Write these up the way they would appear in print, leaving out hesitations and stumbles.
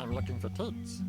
I'm looking for tits.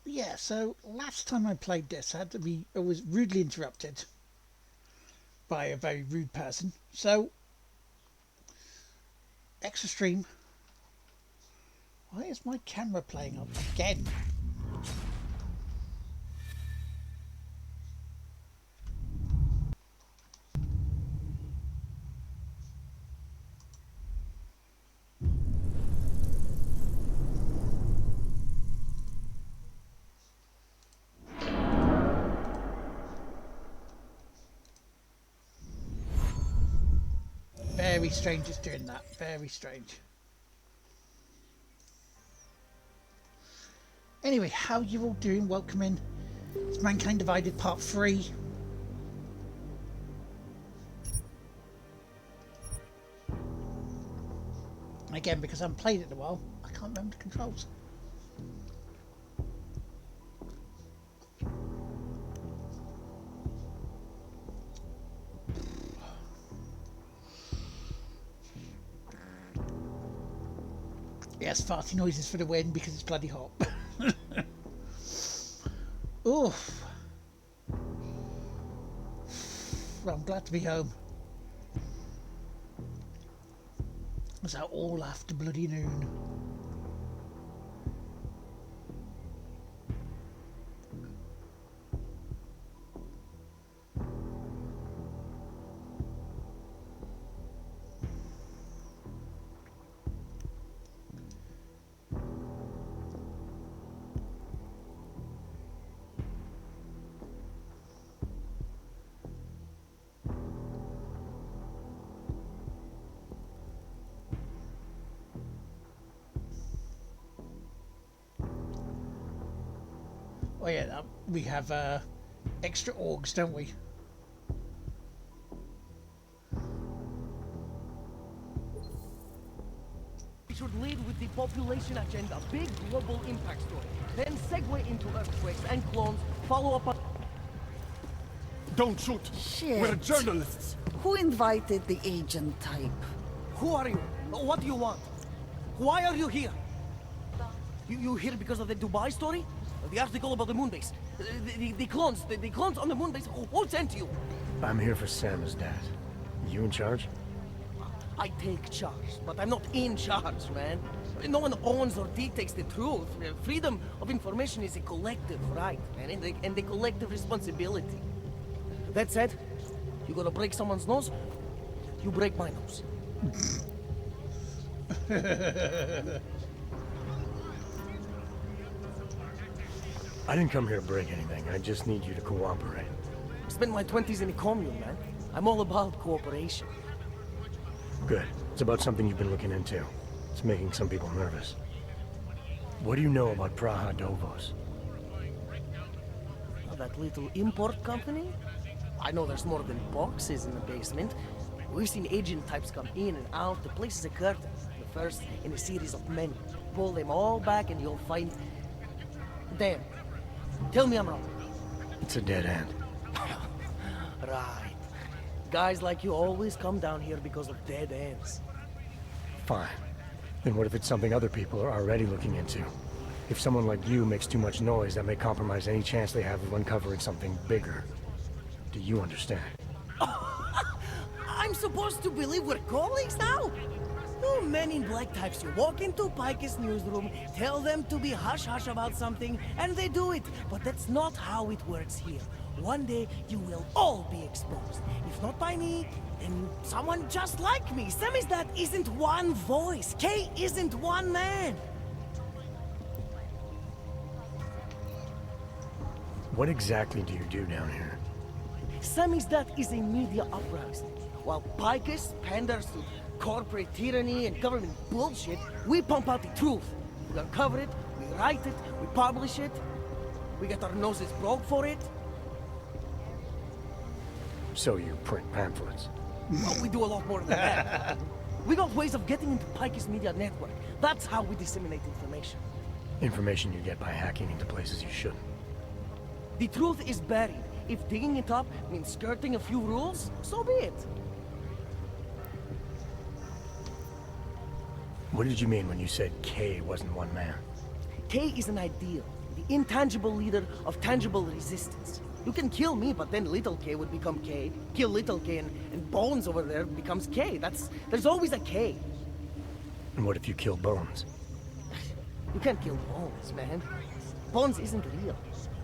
Yeah, so last time I played this, I was rudely interrupted by a very rude person. So, extra stream. Why is my camera playing up again? Very strange it's doing that. Very strange. Anyway, how you all doing? Welcome in. It's Mankind Divided Part 3. Again, because I haven't played it in a while, I can't remember the controls. Yes, farty noises for the win because it's bloody hot. Oof. Well, I'm glad to be home. Was that all after bloody noon? Oh yeah, we have extra orgs, don't we? We should lead with the population agenda, big global impact story. Then segue into earthquakes and clones, follow up on... Don't shoot! Shit. We're journalists! Who invited the agent type? Who are you? What do you want? Why are you here? You here because of the Dubai story? The article about the moon base? The clones on the moon base? Who sent you? I'm here for Sam's dad. You in charge? I take charge, but I'm not in charge, man. No one owns or dictates the truth. Freedom of information is a collective right, and a collective responsibility. That said, you gonna break someone's nose, you break my nose. I didn't come here to break anything. I just need you to cooperate. I spent my 20s in a commune, man. I'm all about cooperation. Good. It's about something you've been looking into. It's making some people nervous. What do you know about Praha Dovos? That little import company? I know there's more than boxes in the basement. We've seen agent types come in and out. The place is a curtain. The first in a series of many. Pull them all back and you'll find... Damn. Tell me I'm wrong. It's a dead end. Right. Guys like you always come down here because of dead ends. Fine. Then what if it's something other people are already looking into? If someone like you makes too much noise, that may compromise any chance they have of uncovering something bigger. Do you understand? I'm supposed to believe we're colleagues now? Ooh, You men in black types, you walk into Pike's newsroom, tell them to be hush-hush about something, and they do it. But that's not how it works here. One day, you will all be exposed. If not by me, then someone just like me. Samizdat isn't one voice. Kay isn't one man. What exactly do you do down here? Samizdat is a media uprising. While Picus panders to corporate tyranny and government bullshit, we pump out the truth. We uncover it, we write it, we publish it. We get our noses broke for it. So you print pamphlets. Well, we do a lot more than that. We got ways of getting into Picus media network. That's how we disseminate information. Information you get by hacking into places you shouldn't. The truth is buried. If digging it up means skirting a few rules, so be it. What did you mean when you said K wasn't one man? K is an ideal, the intangible leader of tangible resistance. You can kill me, but then little K would become K. Kill little K and Bones over there becomes K. There's always a K. And what if you kill Bones? You can't kill Bones, man. Bones isn't real.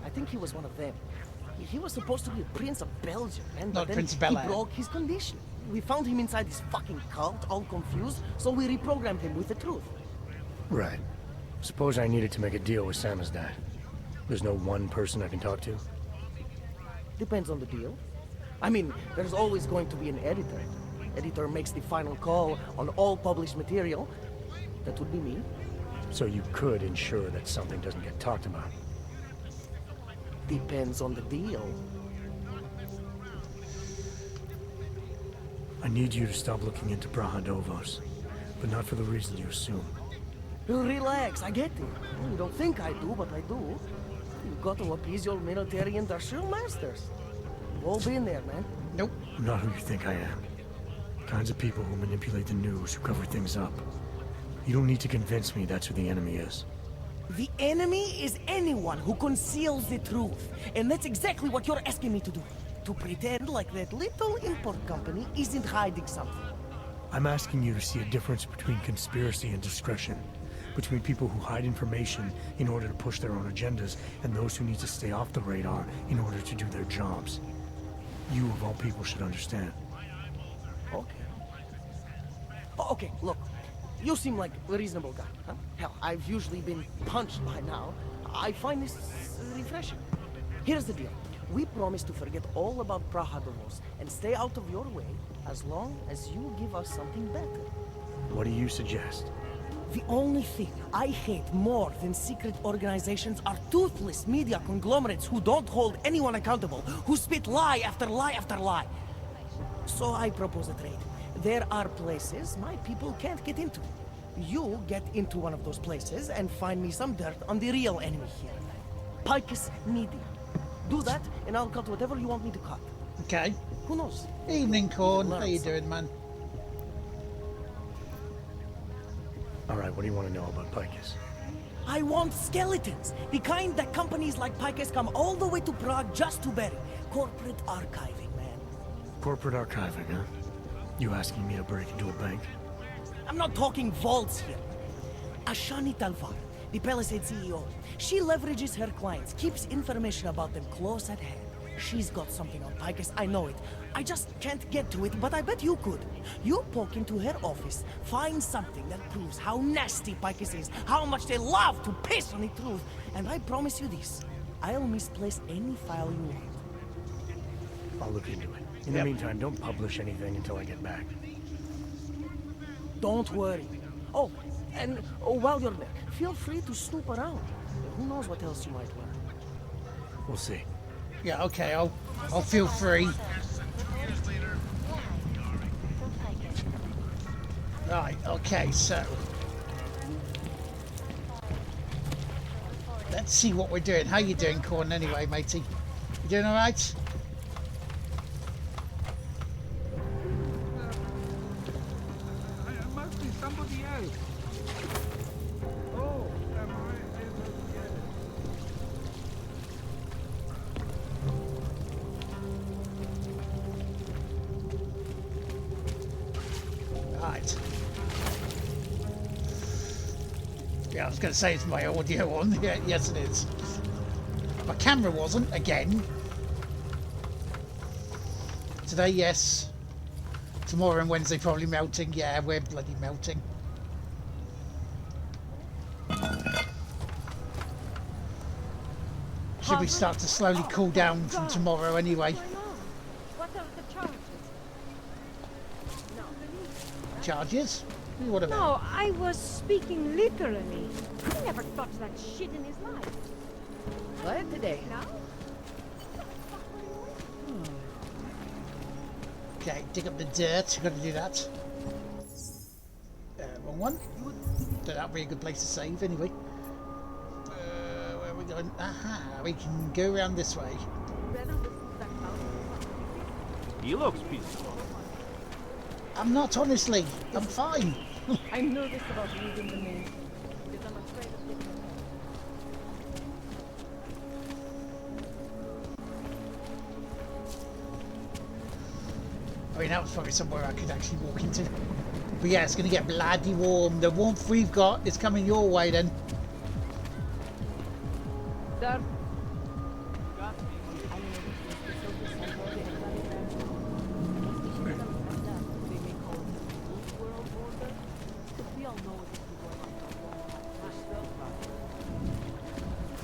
I think he was one of them. He was supposed to be a Prince of Belgium, man. Not But then Prince of Bel-Air. he broke his condition. We found him inside this fucking cult, all confused, so we reprogrammed him with the truth. Right. Suppose I needed to make a deal with Samizdat. There's no one person I can talk to? Depends on the deal. I mean, there's always going to be an editor. Editor makes the final call on all published material. That would be me. So you could ensure that something doesn't get talked about. Depends on the deal. I need you to stop looking into Brahadovos, but not for the reason you assume. Relax, I get it. You don't think I do, but I do. You've got to appease your military industrial masters. We've all been there, man. Nope. I'm not who you think I am. Kinds of people who manipulate the news, who cover things up. You don't need to convince me that's who the enemy is. The enemy is anyone who conceals the truth. And that's exactly what you're asking me to do. To pretend like that little import company isn't hiding something. I'm asking you to see a difference between conspiracy and discretion. Between people who hide information in order to push their own agendas and those who need to stay off the radar in order to do their jobs. You, of all people, should understand. Okay. Okay, look. You seem like a reasonable guy, huh? Hell, I've usually been punched by now. I find this refreshing. Here's the deal. We promise to forget all about Prahadovos and stay out of your way as long as you give us something better. What do you suggest? The only thing I hate more than secret organizations are toothless media conglomerates who don't hold anyone accountable, who spit lie after lie after lie. So I propose a trade. There are places my people can't get into. You get into one of those places and find me some dirt on the real enemy here. Picus Media. Do that, and I'll cut whatever you want me to cut. Okay. Who knows? Evening, Corn. Learn How you something. doing, man? Alright, what do you want to know about Picus? I want skeletons. The kind that companies like Picus come all the way to Prague just to bury. Corporate archiving, man. Corporate archiving, huh? You asking me to break into a bank? I'm not talking vaults here. Ashani Talvar, the Palisade CEO, she leverages her clients, keeps information about them close at hand. She's got something on Picus, I know it. I just can't get to it, but I bet you could. You poke into her office, find something that proves how nasty Picus is, how much they love to piss on the truth, and I promise you this, I'll misplace any file you want. I'll look into it. In the Yep. meantime, don't publish anything until I get back. Don't worry. Oh, and while you're there, feel free to snoop around. Who knows what else you might learn. We'll see. Yeah, okay, I'll feel free. Right, okay, so let's see what we're doing. How you doing, Corn, anyway, matey? You doing alright? Must be somebody else. Oh, am I? Right. Yeah, I was going to say, is my audio on? Yeah, yes, it is. My camera wasn't, again. Today, yes. Tomorrow and Wednesday, probably melting. Yeah, we're bloody melting. Should we start to slowly cool down from tomorrow anyway? What are the charges? Charges? What about? No, I was speaking literally. He never touched that shit in his life. What today? Now? Okay, dig up the dirt. Got to do that. Wrong one. That'd be a good place to save anyway. Where are we going? Aha, we can go around this way. He looks peaceful. I'm not, honestly. I'm fine. I'm nervous about leaving the main because I'm afraid of getting I mean, that was probably somewhere I could actually walk into. But yeah, it's going to get bloody warm. The warmth we've got is coming your way then. There.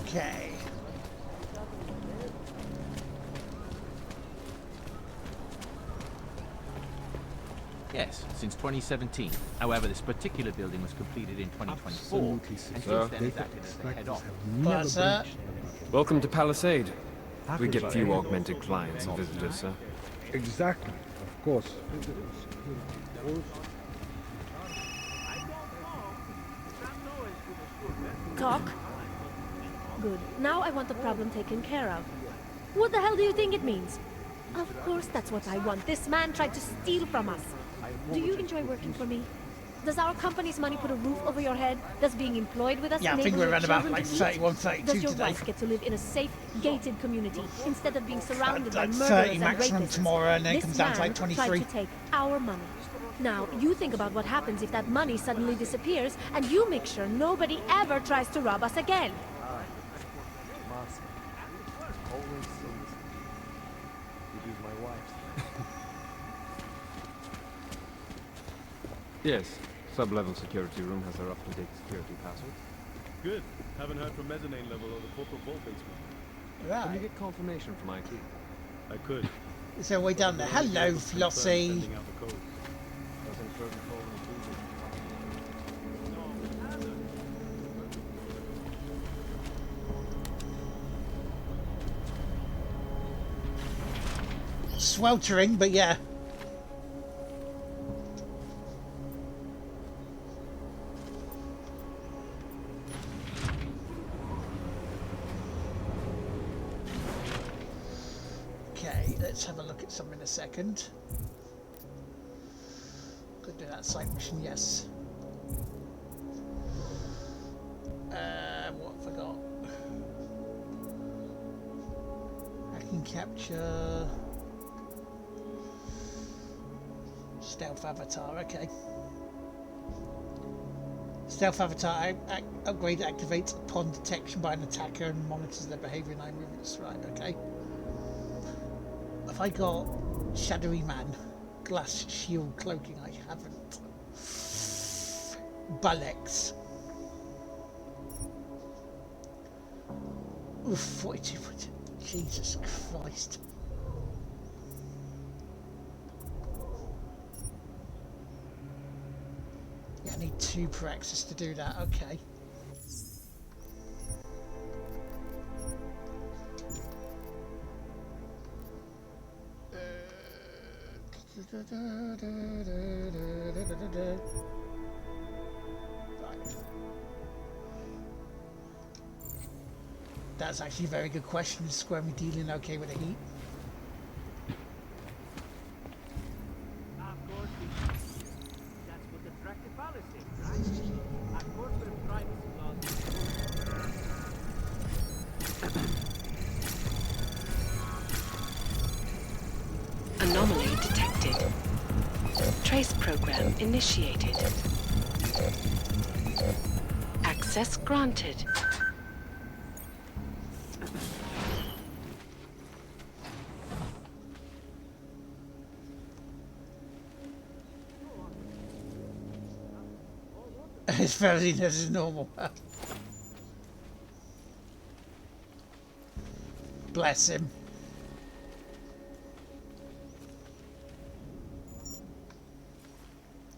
Okay. Yes, since 2017. However, this particular building was completed in 2024, Absolutely, and sir. since Sir, then it's acted as the head office. But, sir, Welcome to Palisade. We get few augmented clients and visitors, sir. Exactly, of course. Talk. Good. Now I want the problem taken care of. What the hell do you think it means? Of course that's what I want. This man tried to steal from us. Do you enjoy working for me? Does our company's money put a roof over your head? Does being employed with us yeah, I think enable we're your around about children like to eat? 31, 32 Does your today. wife get to live in a safe, gated community instead of being surrounded by That's murderers 30 and maximum rapists? tomorrow, and then it This comes down to like man 23. tried to take our money. Now, you think about what happens if that money suddenly disappears, and you make sure nobody ever tries to rob us again. Yes, sub-level security room has our up-to-date security password. Good. Haven't heard from mezzanine level or the corporate vault basement. Can you Right. get confirmation from IT? I could. Is there a way down there? Hello, Flossie. Sending out the code. Doesn't further fall into Sweltering, but yeah. Okay, let's have a look at some in a second. Could do that side mission, yes. What have I got? I can capture stealth avatar, okay. Stealth avatar upgrade activates upon detection by an attacker and monitors their behavior and eye movements. Right, okay. Have I got Shadowy Man, Glass Shield Cloaking? I haven't. Bullets. Oof, 42. Jesus Christ. Yeah, I need 2 per access to do that, okay. Right. That's actually a very good question. Is Squirmy dealing okay with the heat? Of course, that's what attracted policy, right? Of course, with privacy laws. Anomaly detected. Trace program initiated. Access Access granted. His fuzziness is normal. Bless him.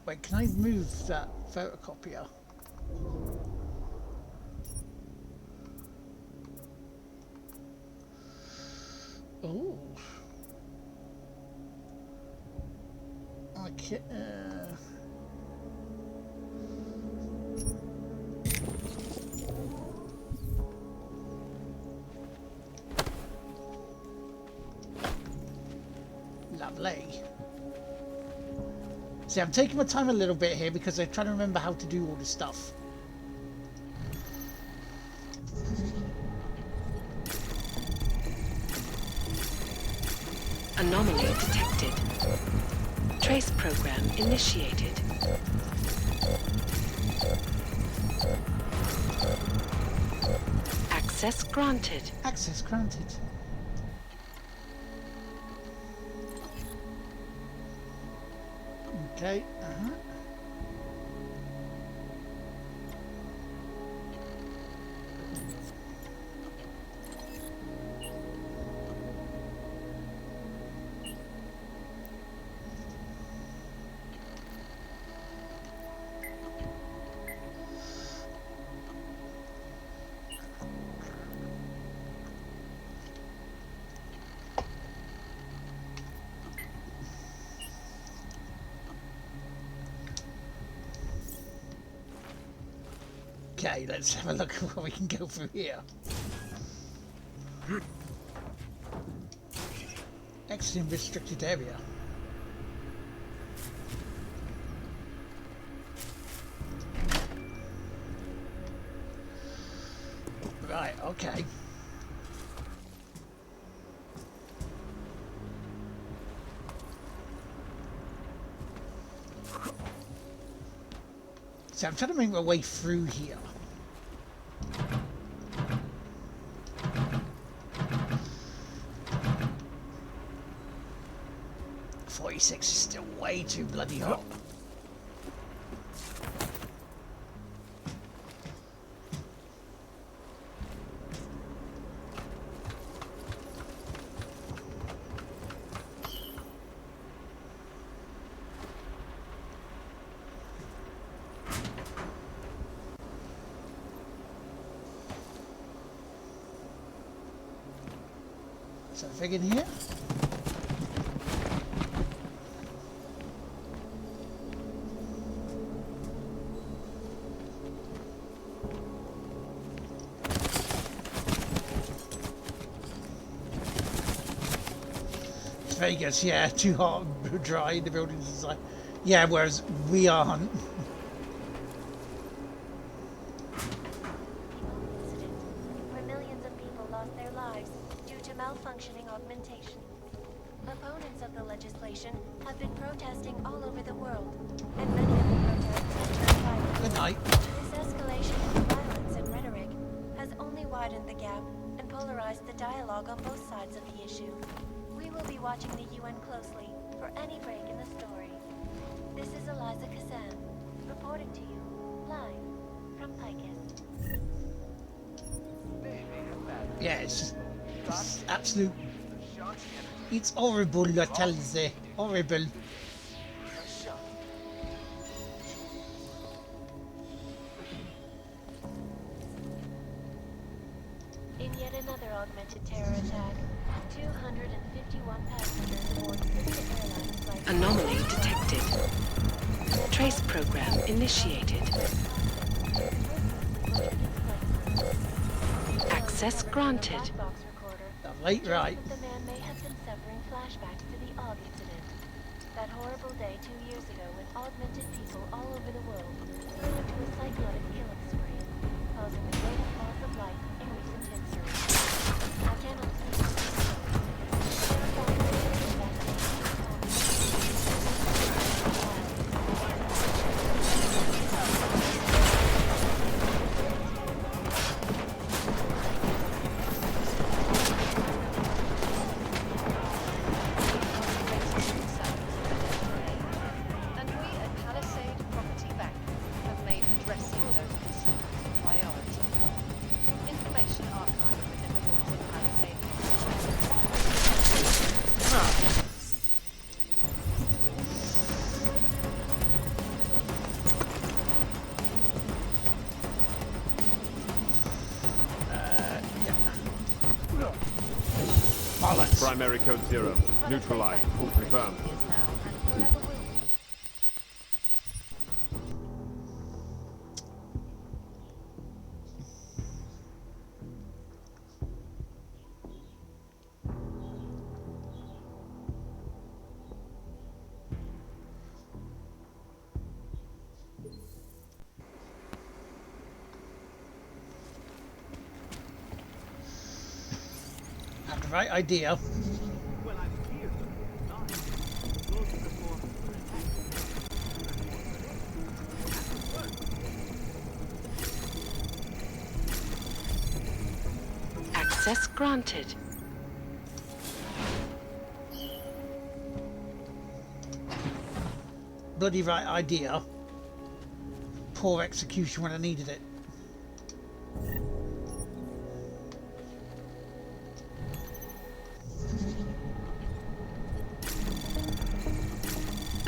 Wait, can I move that photocopier? Oh. Okay. Lovely. See, I'm taking my time a little bit here because I'm trying to remember how to do all this stuff. Anomaly detected. Trace program initiated. Access granted. Access granted. Okay, Okay, let's have a look at what we can go through here. Exiting restricted area. Right, okay. So I'm trying to make my way through here. .46 is still way too bloody hot. Something in here? It's Vegas, yeah, too hot and dry in the buildings inside. Yeah, whereas we aren't. Malfunctioning augmentation. Opponents of the legislation have been protesting all over the world, and many of the protests have turned violent. Good night. This escalation in violence and rhetoric has only widened the gap and polarized the dialogue on both sides of the issue. We will be watching the UN closely for any break in the story. This is Eliza Kazan, reporting to you, live from Picus. Yeah, it's absolute. It's horrible, I tell you. Horrible. In yet another augmented terror attack, 251 passengers aboard Sister Airlines flight. Anomaly detected. Trace program initiated. Access granted. Right. The man may have been suffering flashbacks to the AUG incident. That horrible day 2 years ago when augmented people all over the world flew into a cyclonic killing spree, causing the greatest loss of life in recent history. I cannot balance. Primary code 0. Neutralized. Confirmed. Had the right idea. Well, I'm here, but not. Close to the form for attack. Access granted. Bloody right idea. Poor execution when I needed it.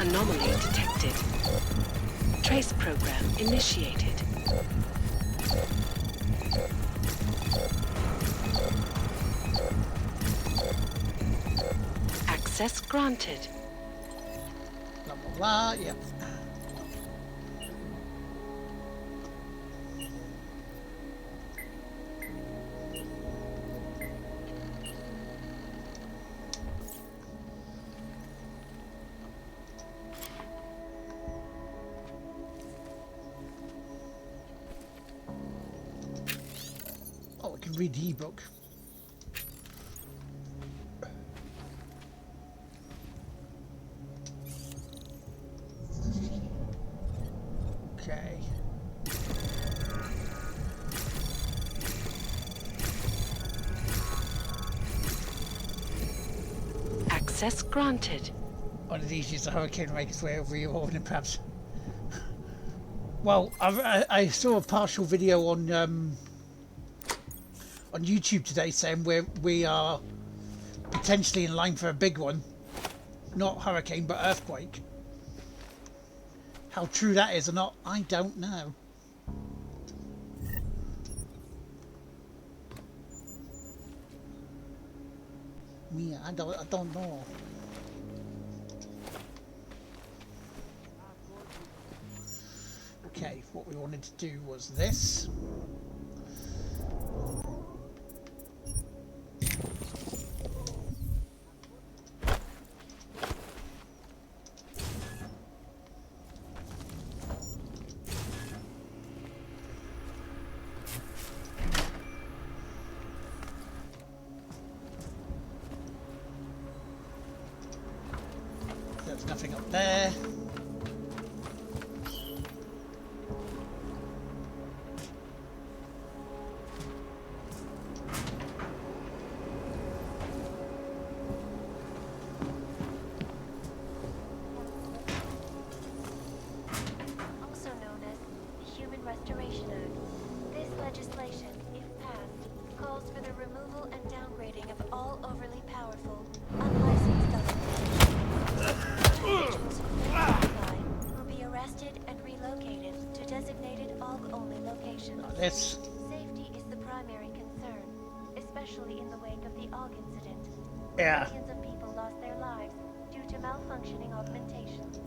Anomaly detected. Trace program initiated. Access granted. Blah blah blah. Yep. Oh, I can read the ebook. Okay. Access granted. One of these is a hurricane make its way over your orbit, perhaps. Well, I saw a partial video on YouTube today saying we are potentially in line for a big one, not hurricane but earthquake. How true that is or not, I don't know. Yeah, I don't know. Okay, what we wanted to do was this. There's nothing up there. Also known as the Human Restoration Act. This legislation, if passed, calls for the removal and downgrading of all overly powerful, unlicensed government. Individuals who fail to comply will be arrested and relocated to designated AUG-only locations. This. Safety is the primary concern, especially in the wake of the AUG incident. Yeah. Millions of people lost their lives due to malfunctioning augmentations.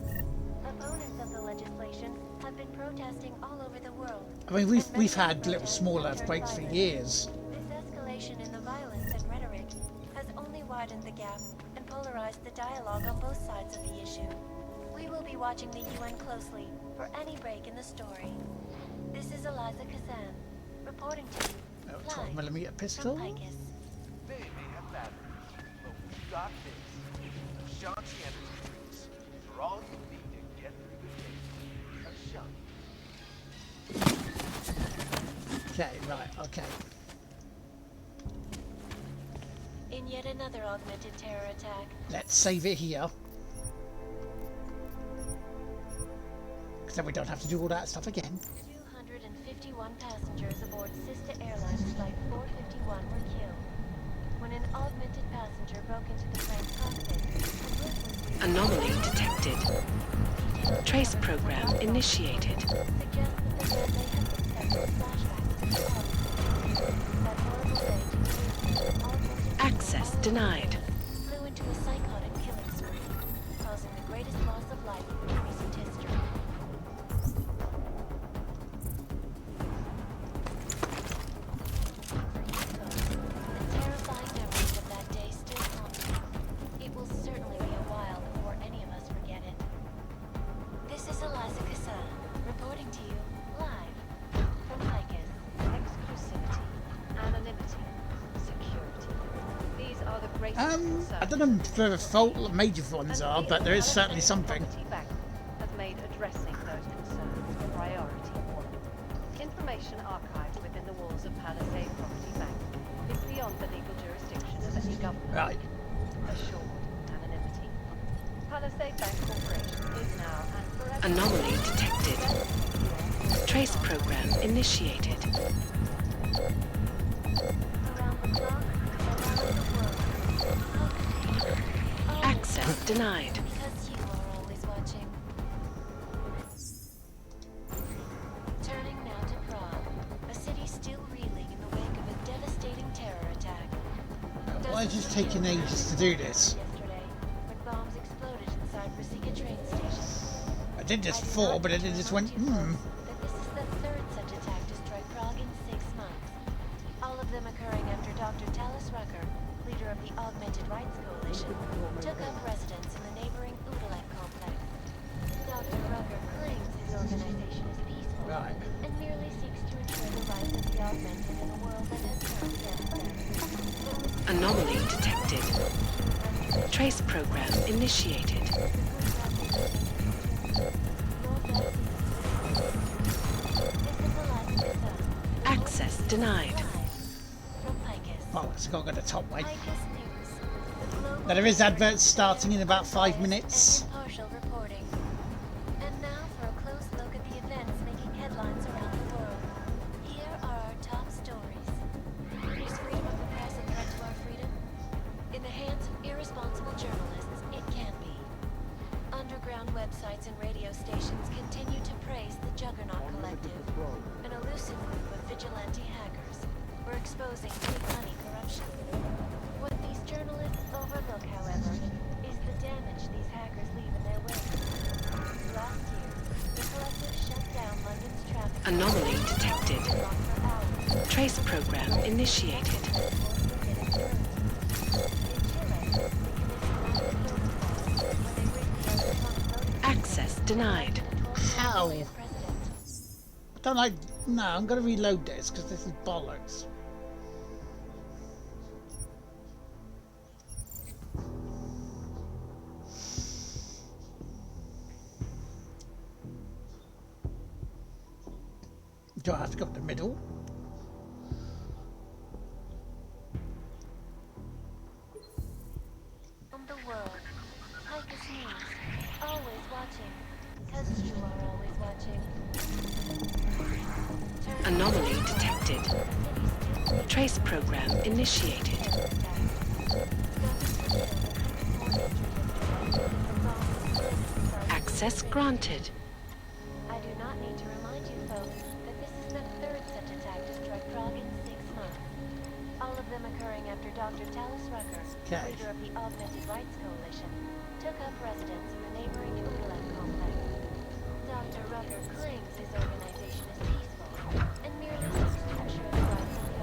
Opponents of the legislation have been protesting all over the world. I mean, we've had little small earthquakes for years. This escalation in the violence and rhetoric has only widened the gap and polarized the dialogue on both sides of the issue. We will be watching the UN closely for any break in the story. This is Eliza Kazan, reporting to you. Oh, 12mm pistol. From Picus. They may have batteries, but we've got this. Ashanti energy drinks for all you need to get through the day. Ashanti. Okay, right, okay. In yet another augmented terror attack. Let's save it here. Because then we don't have to do all that stuff again. 251 passengers aboard Sister Airlines Flight 451 were killed when an augmented passenger broke into the plane's cockpit. Anomaly detected. Trace program initiated. Access denied. Flew into a psychotic killing spree, causing the greatest loss of life in recent history. The terrifying memories of that day still haunt me. It will certainly be a while before any of us forget it. This is Eliza Kassan, reporting to you live from Lycus. Exclusivity, anonymity, security. These are the greatest I concerns. don't know if the fault major ones are, but there is certainly something. Bank has made addressing those concerns a priority. Information archived within the walls of Palisade Property Bank is beyond the legal jurisdiction of any government. Right. Assured anonymity. Palisade Bank Corporation is now and forever... Anomaly detected. Trace program initiated. Around the clock, around the world. Access denied. Because you are always watching. Turning now to Prague, a city still reeling in the wake of a devastating terror attack. Why is it taking ages to do this? Yesterday, when bombs exploded inside Brasica train station. I did this before, but it just went, That this is the third such attack to strike Prague in 6 months. All of them occurring after Dr. Talis Rucker, leader of the Augmented Rights Coalition, took up residence in the neighboring Udalek complex. Dr. Rucker claims his organization is peaceful and merely seeks to ensure the rights of the augmented in a world that has come down. Anomaly detected. Trace program initiated. Access denied. Oh, it's got to go the top way. Now there is adverts starting in about 5 minutes. Partial reporting. And now for a close look at the events making headlines around the world. Here are our top stories. Is freedom of the press a threat to our freedom? In the hands of irresponsible journalists, it can be. Underground websites and radio stations continue to praise the Juggernaut Collective, an elusive group of vigilante hackers. We're exposing big money corruption. What these journalists overlook, however, is the damage these hackers leave in their wake. Last year, the collective shut down London's traffic. Anomaly detected. Trace program initiated. Access denied. How? Don't I? No, I'm going to reload this because this is bollocks. Do I have to go to the middle? From the world, Lycus News, always watching, because you are always watching. Anomaly detected. Trace program initiated. Access granted. I do not need to remind you folks that this is the third such attack to strike Prague in 6 months. All of them occurring after Dr. Talis Rucker, leader of the Augmented Rights Coalition, took up residence in the neighboring Udalek complex. Dr. Rucker claims his organization is peaceful and merely seeks to ensure the rights of the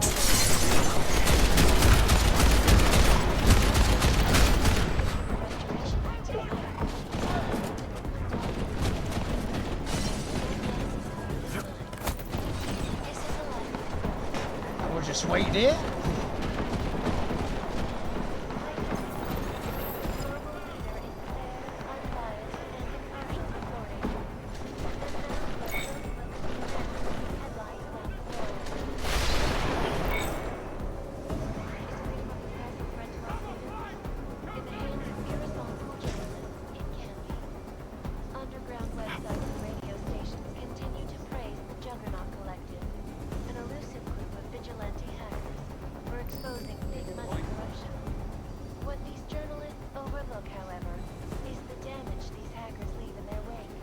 We'll just wait here. Underground websites and radio stations continue to praise the Juggernaut Collective, an elusive group of vigilante hackers. We're exposing big money corruption. What these journalists overlook, however, is the damage these hackers leave in their wake.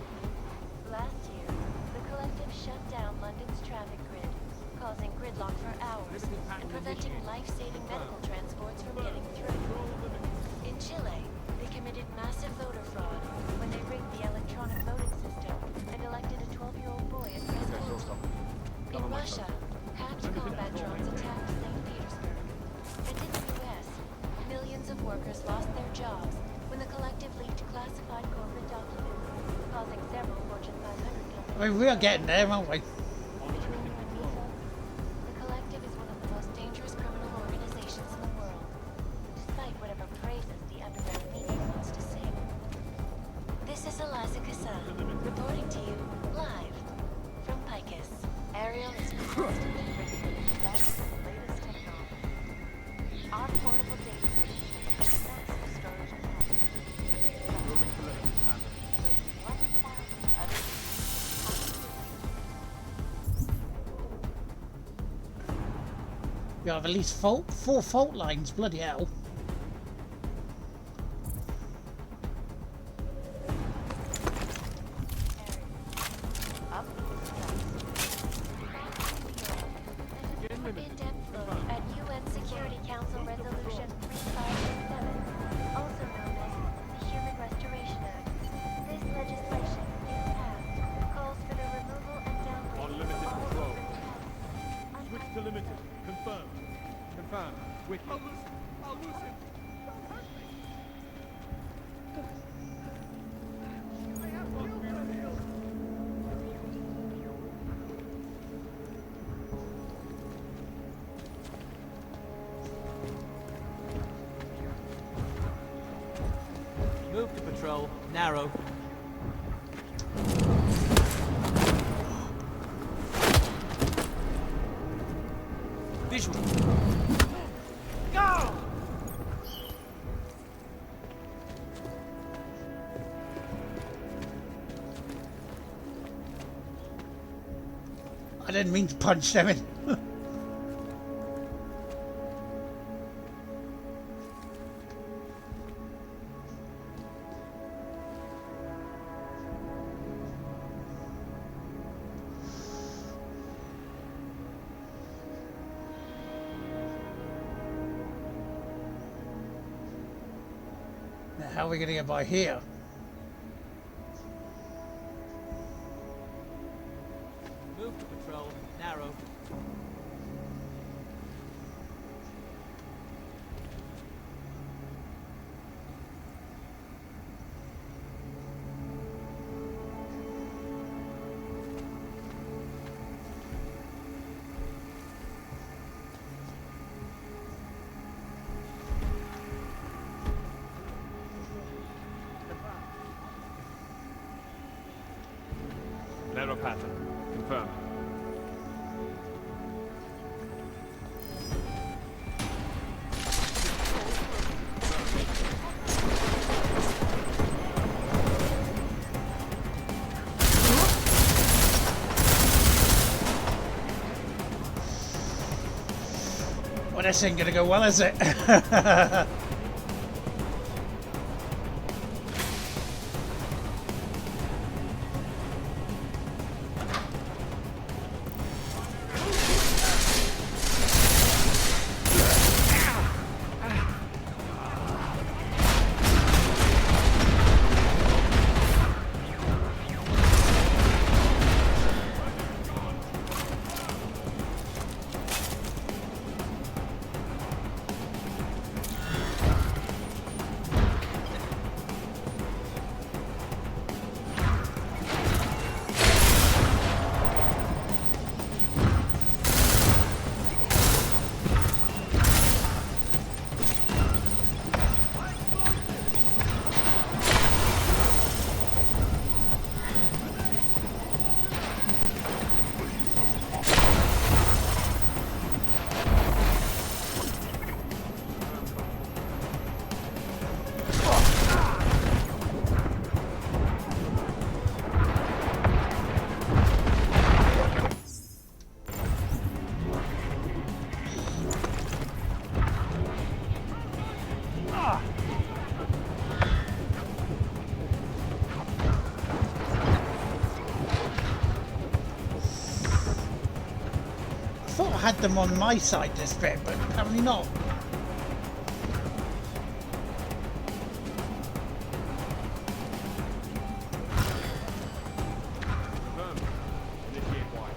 Last year, the collective shut down London's traffic grid, causing gridlock for hours and preventing life-saving medical transports from getting through. Russia, hacked combat drones attacked St. Petersburg. And in the US, millions of workers lost their jobs when the collective leaked classified corporate documents, causing several Fortune 500 companies. I mean, we are getting there, aren't we? The collective is one of the most dangerous criminal organizations in the world, despite whatever praises the underground media wants to sing. This is Eliza Kassan, reporting to you live from Picus. Ariel is constantly bringing you the best and latest technology. Our portable data station is massive storage capacity. Moving to limit, Commander. 1,000 other We have at least four fault lines, bloody hell. in-depth look at UN Security Council Resolution 3587, also known as the Human Restoration Act. This legislation, if passed, calls for the removal and downgrade On of limited all control. open Switch to limited. Confirmed. Confirmed. With you. I'll lose him. Don't hurt me. I have children. Move to patrol. Narrow. Visual. Go! I didn't mean to punch them in. Now, how are we going to get by here? Move to patrol. Narrow. Narrow pattern. Confirmed. Well, this ain't going to go well, is it? I thought I had them on my side this bit, but apparently not. Confirmed. Initiate wide.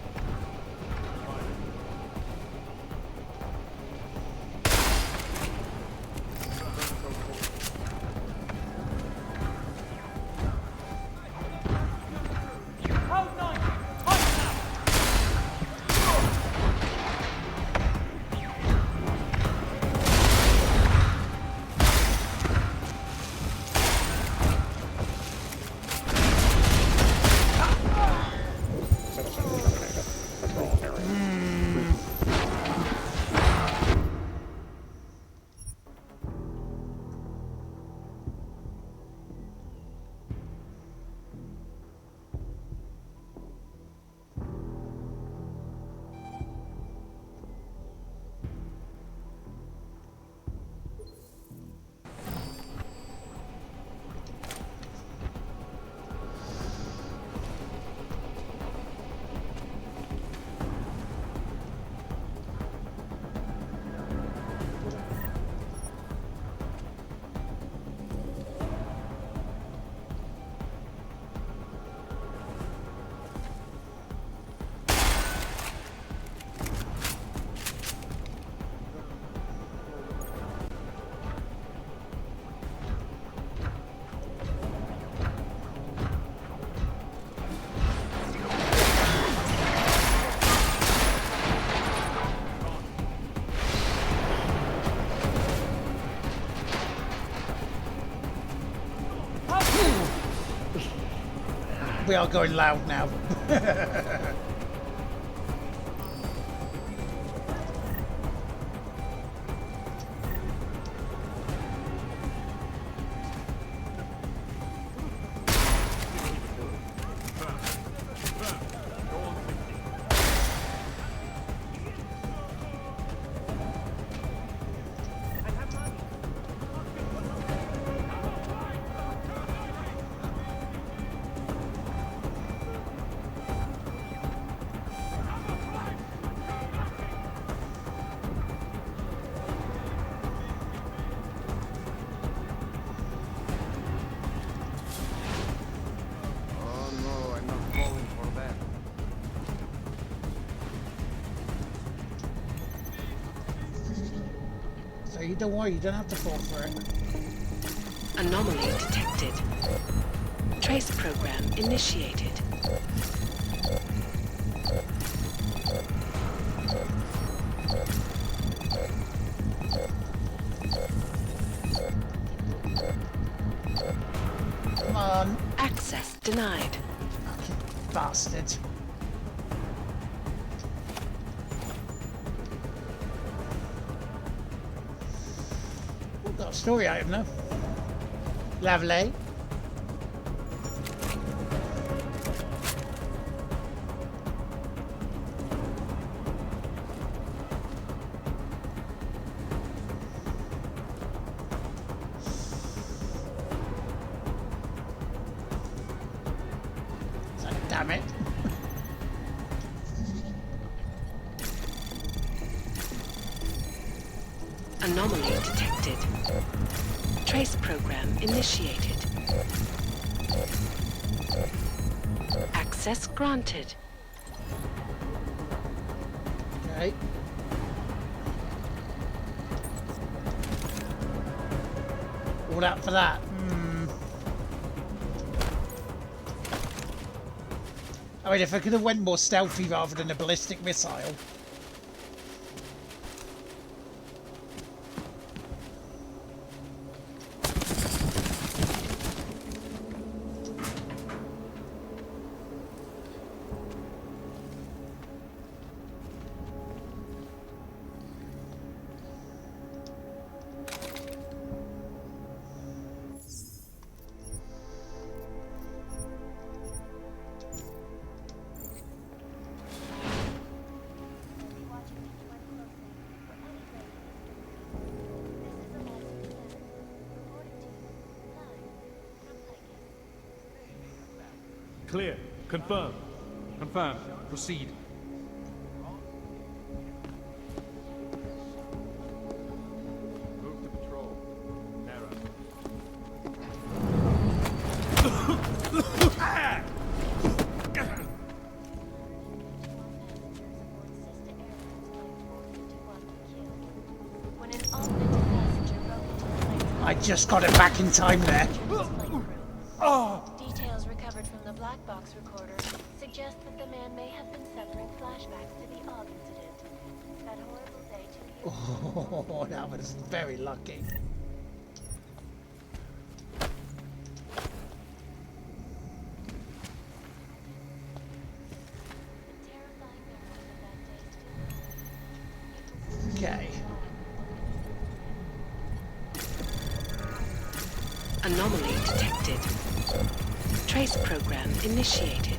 We are going loud now. So you don't worry, you don't have to fall for it. Anomaly detected. Trace program initiated. Come on. Access denied. Bastard. Got a story item now. Lovely. Damn it. Anomaly detected. Trace program initiated. Access granted. Okay. All out for that. I mean, if I could have went more stealthy rather than a ballistic missile. Clear. Confirm. Confirmed. Proceed. Move to patrol. Narrow. When an unwanted passenger broke into the plane, I just got it back in time there. details recovered from the black box recorder suggest that the man may have been suffering flashbacks to the Og incident. That horrible day 2 years ago. Oh, that was very lucky. The terrifying memories of that Trace program initiated.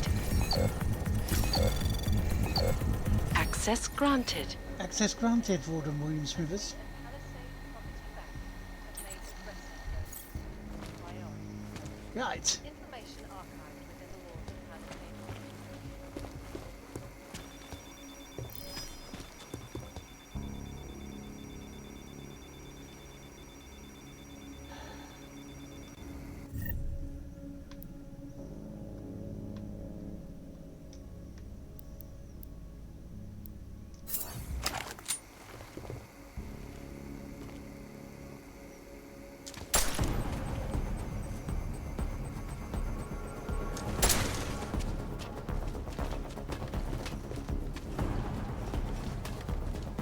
Access granted. Access granted, Warden Williams Smithers. Right. Information archived within the walls of Palisade Property.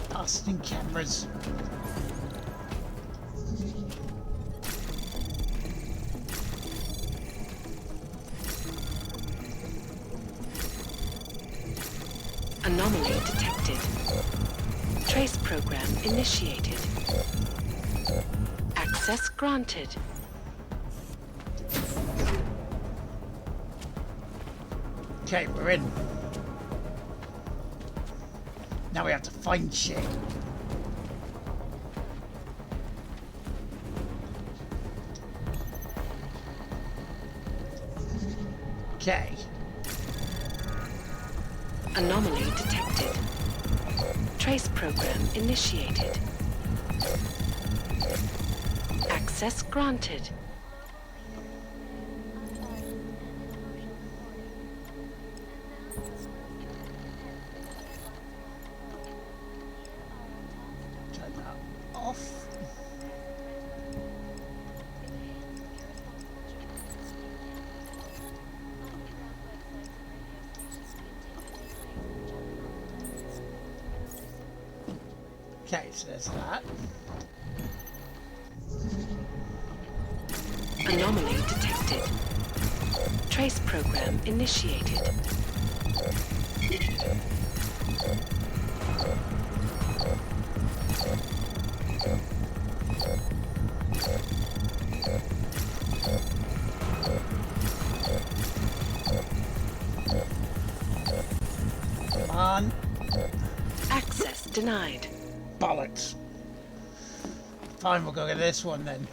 Casting cameras. Anomaly detected. Trace program initiated. Access granted. Okay, we're in. Now we have to find shit. Okay. Anomaly detected. Trace program initiated. Access granted. Turn that off. Okay, so there's that. Anomaly detected. Trace program initiated. Come on. Access denied. Bollocks. Fine, we'll go get this one then.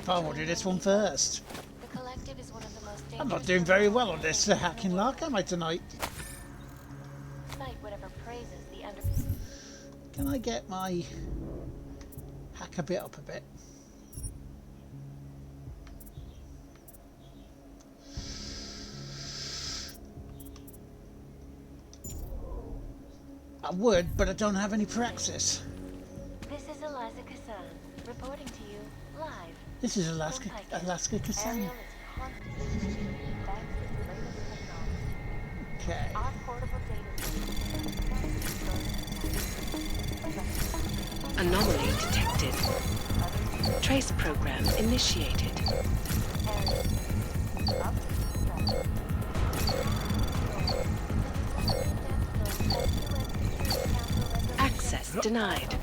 Fine, we'll do this one first. The collective is one of the most dangerous. I'm not doing very well on this hacking lark, am I, tonight? Despite whatever praises the under. Can I get my hack a bit up a bit? I would, but I don't have any praxis. This is Eliza Kassan, reporting to you live. This is Alaska Kassan. Ariel is constantly reading thanks to the latest technology. Okay. Our portable data. Anomaly detected. Trace program initiated. Access denied.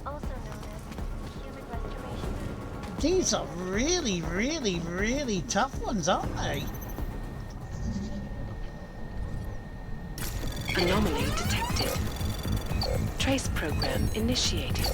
Also known as human restoration. These are really, really, really tough ones, aren't they? Anomaly detected. Trace program initiated.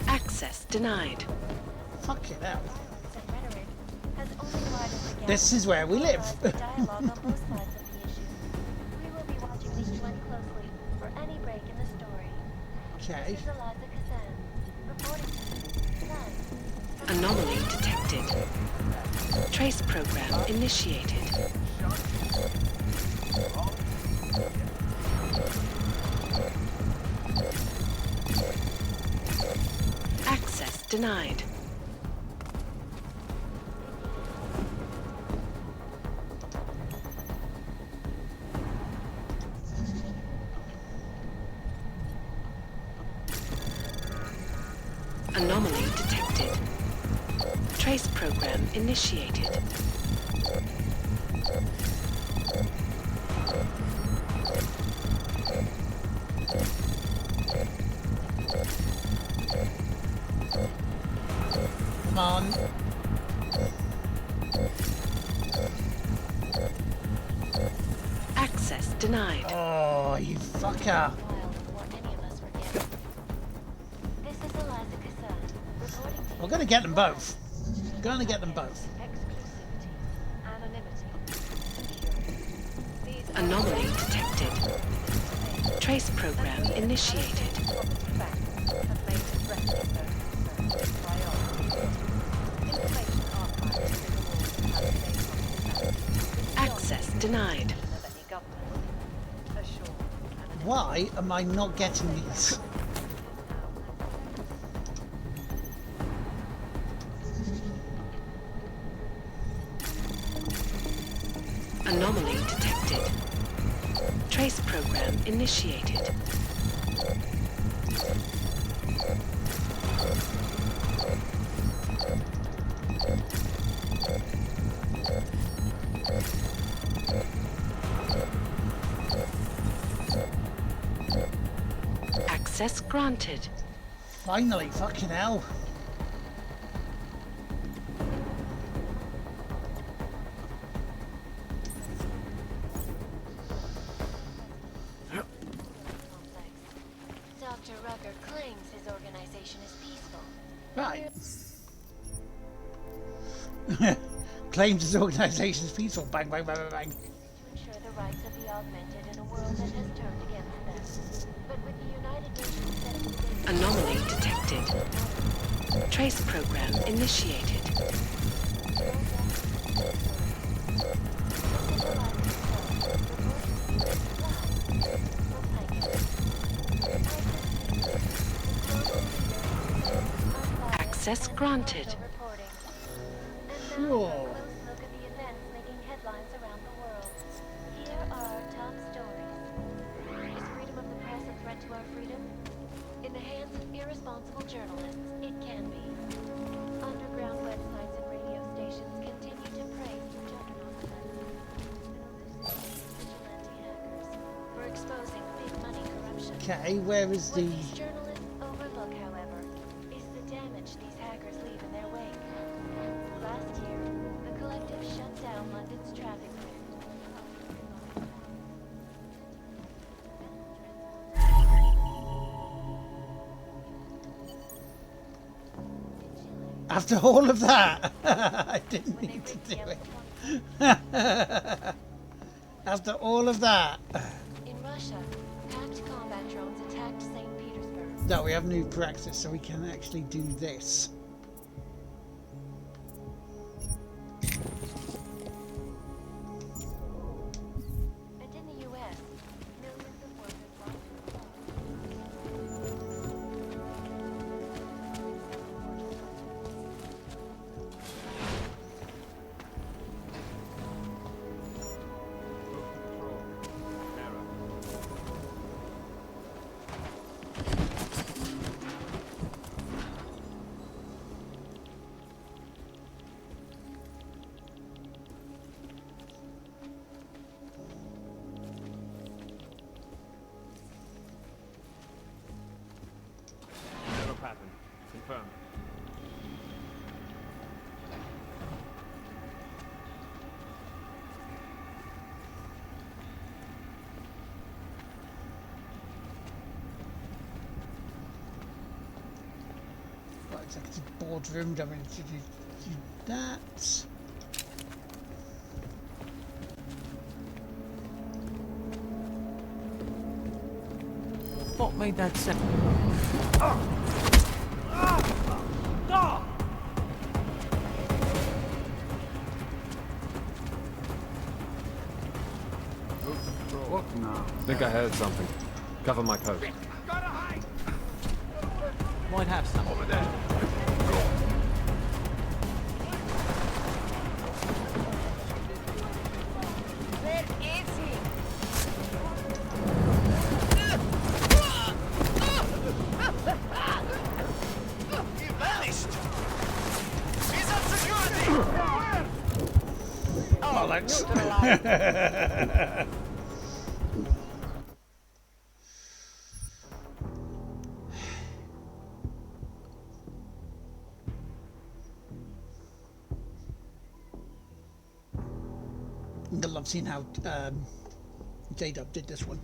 Access denied. Fuck it out. Has only widened the gap. This is where we live. Dialogue on both sides of the issue. We will be watching the UN closely for any break in the story. Okay. This is Eliza Kassan, reporting to you live. Anomaly detected. Trace program initiated. Access denied. Anomaly detected. Trace program initiated. Come on. Access denied. Oh, you fucker. This is Eliza Kassan, reporting to We're going to get them both. Going to get them both. Exclusivity, anonymity, security. These are Anomaly detected. Trace program initiated. facts have made addressing those concerns a priority. Information archived within the walls of Palisade Property Access denied. of any government. Assured anonymity. Why am I not getting these? Anomaly detected. Trace program initiated. Access granted. Finally, fucking hell. Dr. Rucker claims his organization is peaceful. Right. Claims his organisation is peaceful. Bang, bang, bang, bang, bang. To ensure the rights of the augmented in a world that has turned against them. But with the United Nations setting the date... Anomaly detected. Trace program initiated. Access granted. And now for a close look at the events making headlines around the world. Here are our top stories. Is freedom of the press a threat to our freedom? In the hands of irresponsible journalists, it can be. Underground websites and radio stations continue to praise the juggernaut vigilante hackers for exposing big money corruption. Okay, where is What the... these journalists overlook, however, is the damage these hackers leave in their wake. Last year, the collective shut down London's traffic grid. After all of that, I didn't need to do it. After all of that. In Russia, packed combat drones attacked St. Petersburg. No, we have new practice, so we can actually do this. And in the U.S., millions of workers lost Error pattern. Confirmed. Right, executive boardroom, don't we need to do that. What made that sound? What now? Think I heard something. Cover my post. Might have some. Over there. Where is he? bollocks. I love seeing how J-Dub did this one.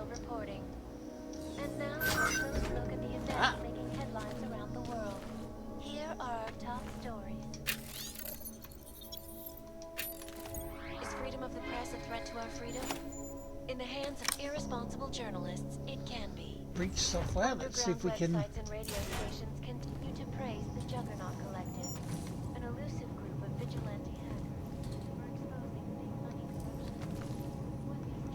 Reporting. And now a close look at the events making headlines around the world. Here are our top stories. Is freedom of the press a threat to our freedom? In the hands of irresponsible journalists, it can be. Breach software. Let's see if we can. Websites and radio stations continue to praise the Juggernaut Collective, an elusive group of vigilante hackers who are exposing big money corruption. What these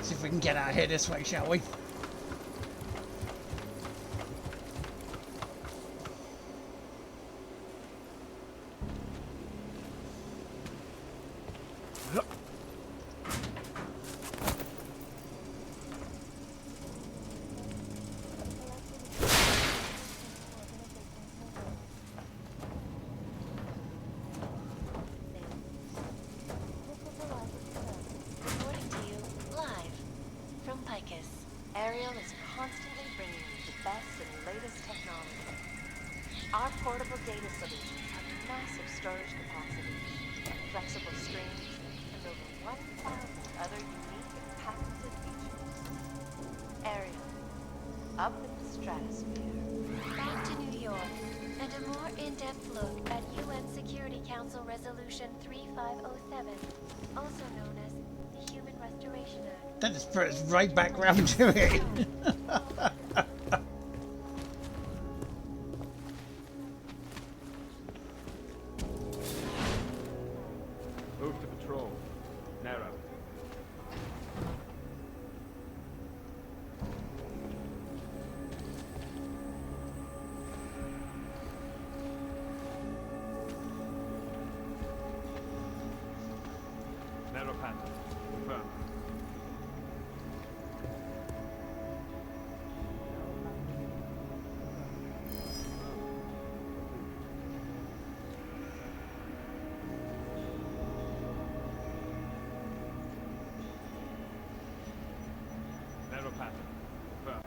See if we can get out of here this way, shall we? Ariel is constantly bringing you the best and latest technology. Our portable data solutions have massive storage capacity, flexible screens, and over 1,000 other unique and patented features. Ariel, up in the stratosphere. Back to New York, and a more in-depth look at UN Security Council Resolution 3507, also known as the Human Restoration Act. That just put us right back round to it. Move to patrol. Narrow. Narrow pattern. Confirm. Narrow pattern. Confirm.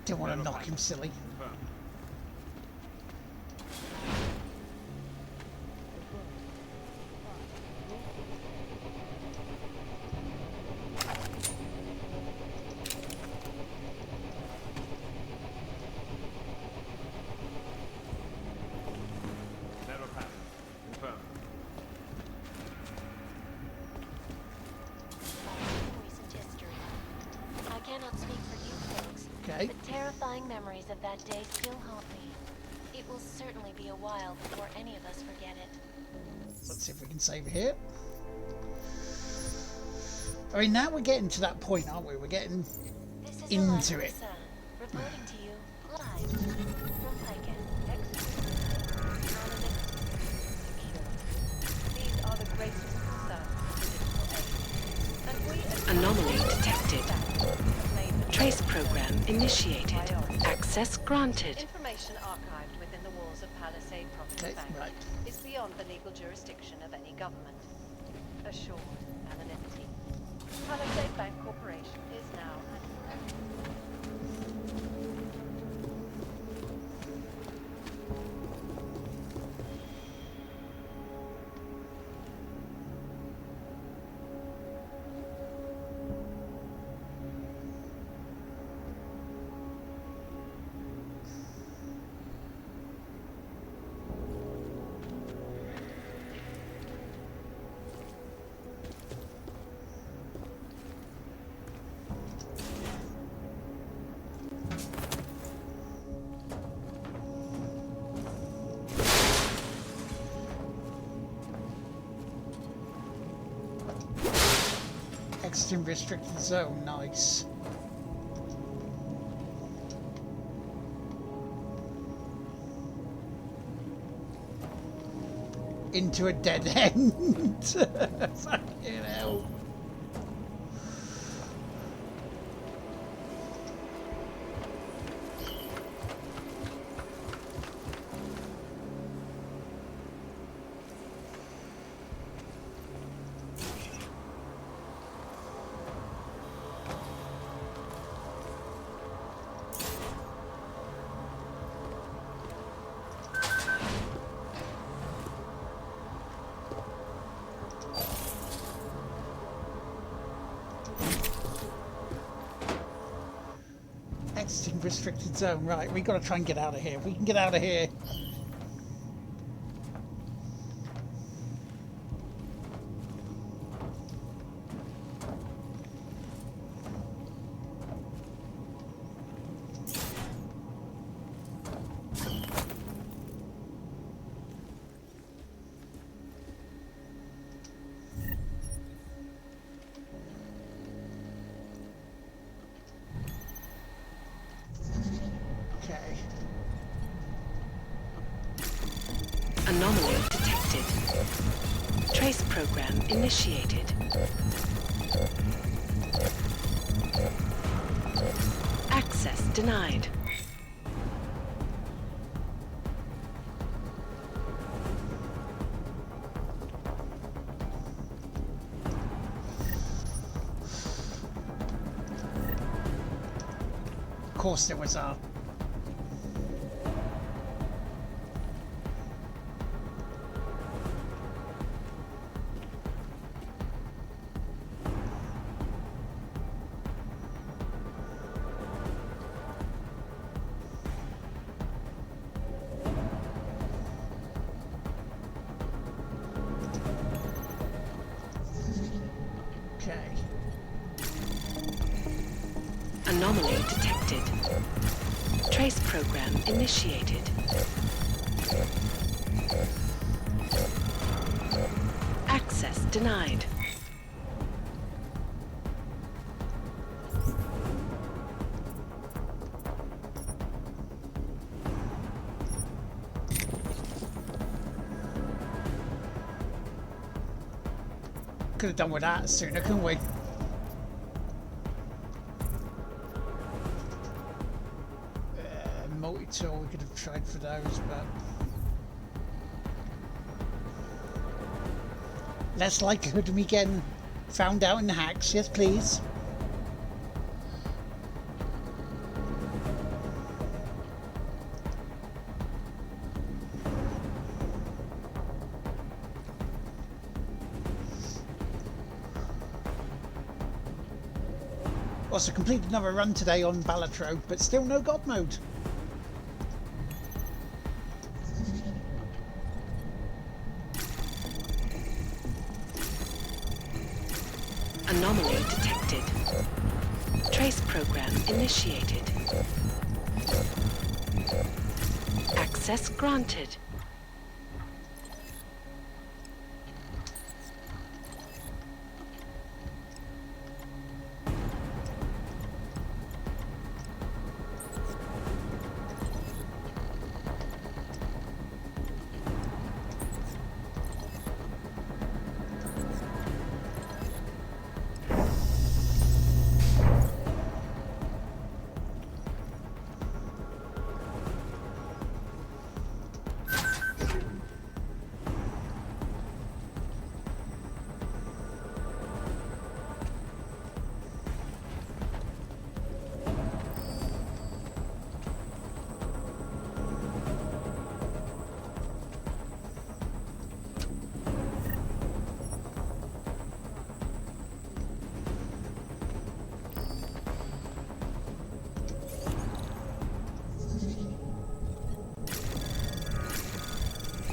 Don't want to knock him silly. Confirm. Narrow pattern. Confirm. Recent history. I cannot speak for you folks, Okay. but terrifying memories of that day still haunt me. It will certainly be a while before any of us forget it. Let's see if we can save here. I mean, now we're getting to that point, aren't we? We're getting This is into it. Sun, reporting to you live from Lycan. These are the greatest concerns for physical aid. And we as Anomaly detected. have made a Trace program initiated. Access granted. Information archived within the walls of Palisade Property Okay, Bank right. is beyond the legal jurisdiction of any government. Assured anonymity. Palisade Bank Corporation is now under threat. Exiting restricted zone, nice. Into a dead end. Fucking hell. Exiting restricted zone. Right, we got to try and get out of here. If we can get out of here. Okay. Anomaly detected. Trace program initiated. Access denied. Of course there was a... Okay. Anomaly detected. Trace program initiated. Access denied. Could have done with that sooner, couldn't we? Multi-tool, we could have tried for those, but... less likelihood of me getting found out in the hacks. Yes, please. Also completed another run today on Balatro, but still no God mode. Anomaly detected. Trace program initiated. Access Access granted.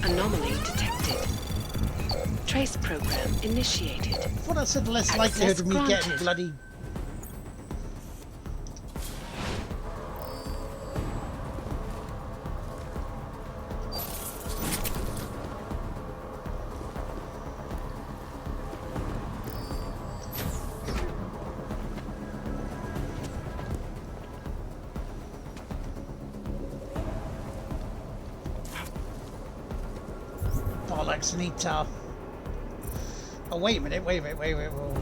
Anomaly detected. Trace program initiated. I thought I said less likelihood of me getting bloody... bollocks, I need to... Oh, wait a minute, wait. Whoa.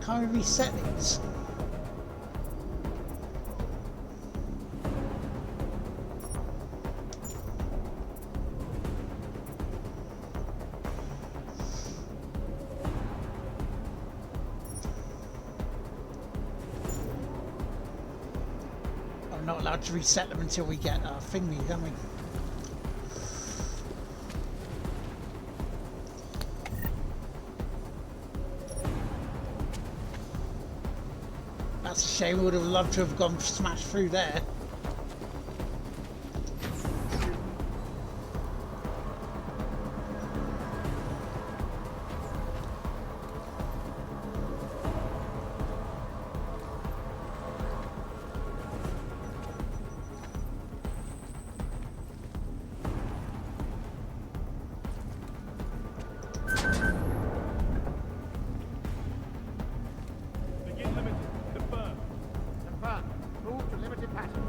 Can't we reset these? I'm not allowed to reset them until we get our thingy, don't we? That's a shame. We would have loved to have gone smashed through there. Begin limited. Confirm. Confirmed. Move to limited pattern.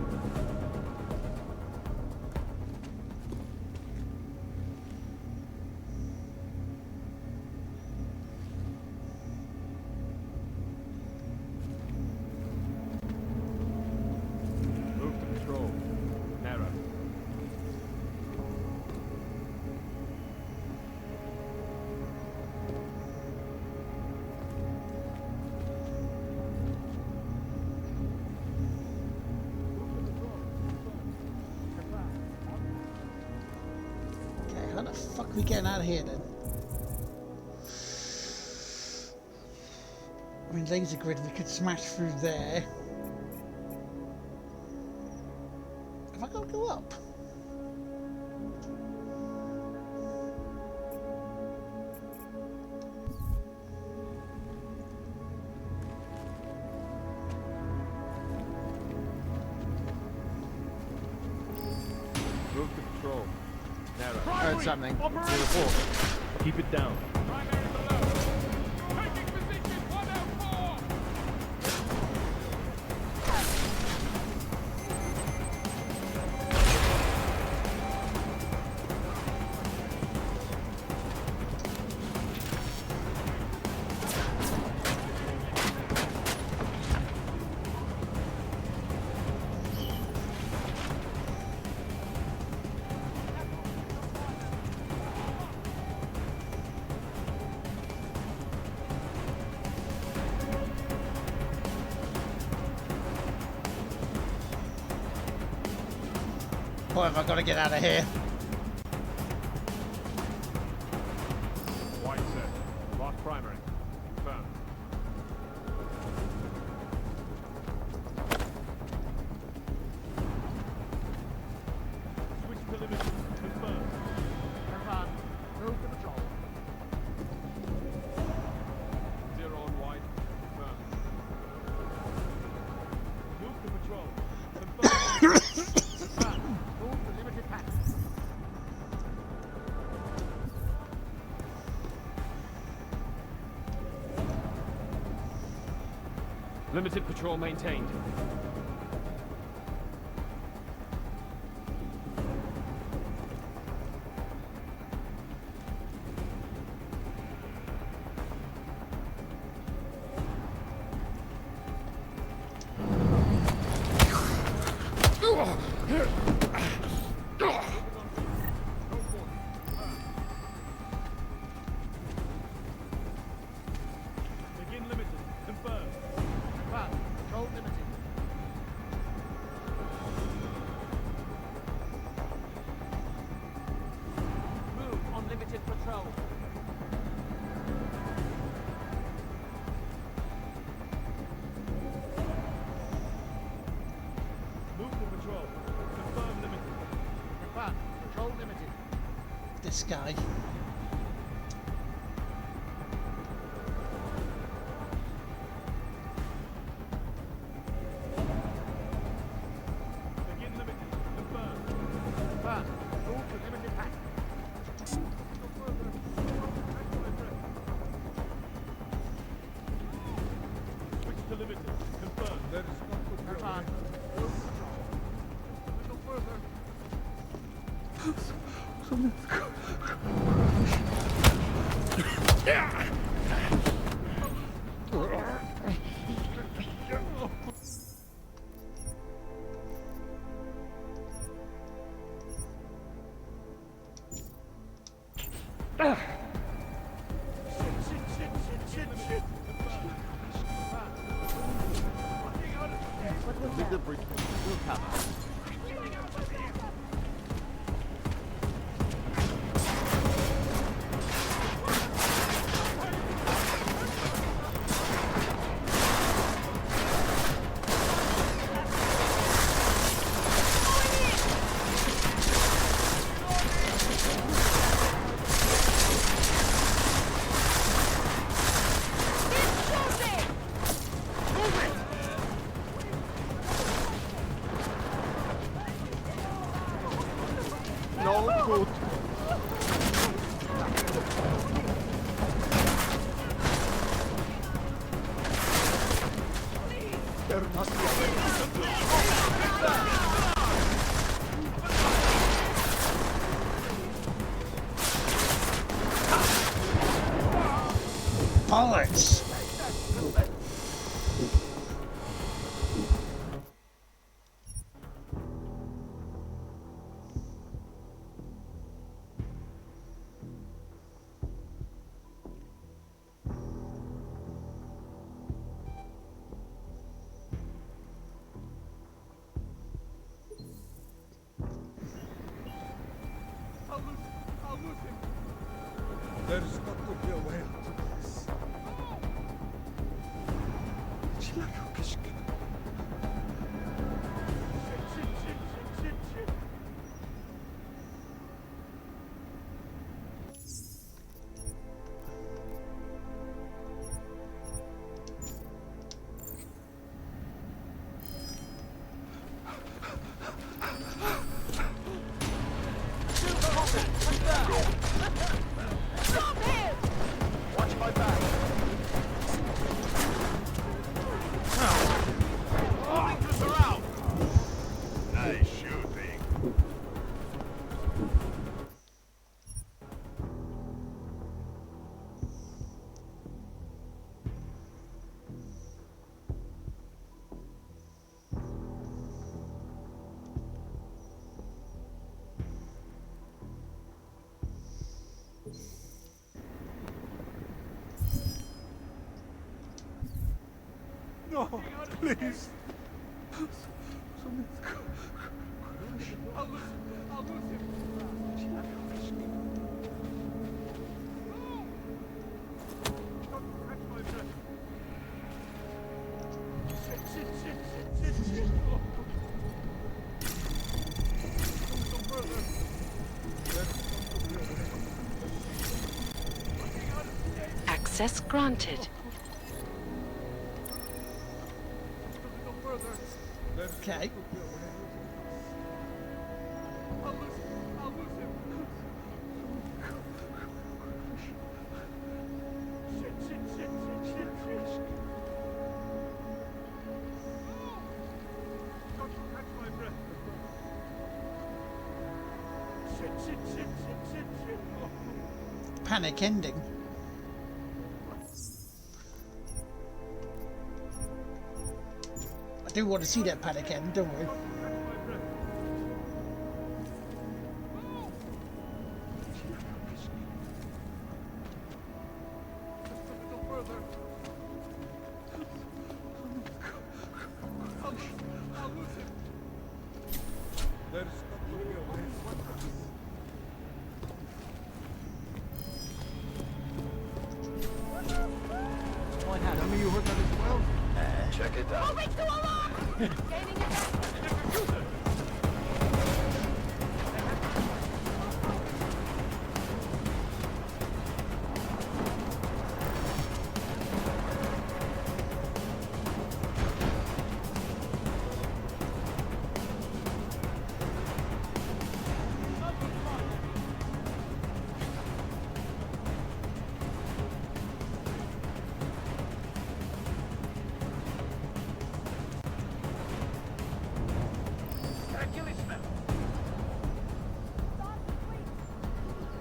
Move to patrol. Narrow. Okay, how the fuck are we getting out of here then? I mean, laser grid, we could smash through there. Have I got to go up? Move to patrol. Narrow. Heard something. Your report. Keep it down. Boy, have I got to get out of here. White set. Lock primary. Confirmed. Switch to limited. Confirmed. Confirmed. Move to patrol. Limited patrol maintained. Begin limited. Confirmed. Confirmed. Patrol limited. Move on limited patrol. Move to patrol. Confirmed limited. Confirmed. Patrol limited. This guy. Begin limited. Confirmed. Confirmed. Move to limited pack. Switch to limited. Confirmed. There is not good Confirmed. Move to patrol. A little further. With the bridge, we'll cover. No good. There must be a Bollocks! I'll lose him. There is not to be a way out of this. Shit. Watch my back. Blinkers are out. Nice shooting. No, please. I'll lose him. Don't catch my breath. Shit. Oh. Don't go further. Access granted. Go further. Okay. I'll lose him. Shit. panic ending. I do want to see that panic end, don't we? Check it out.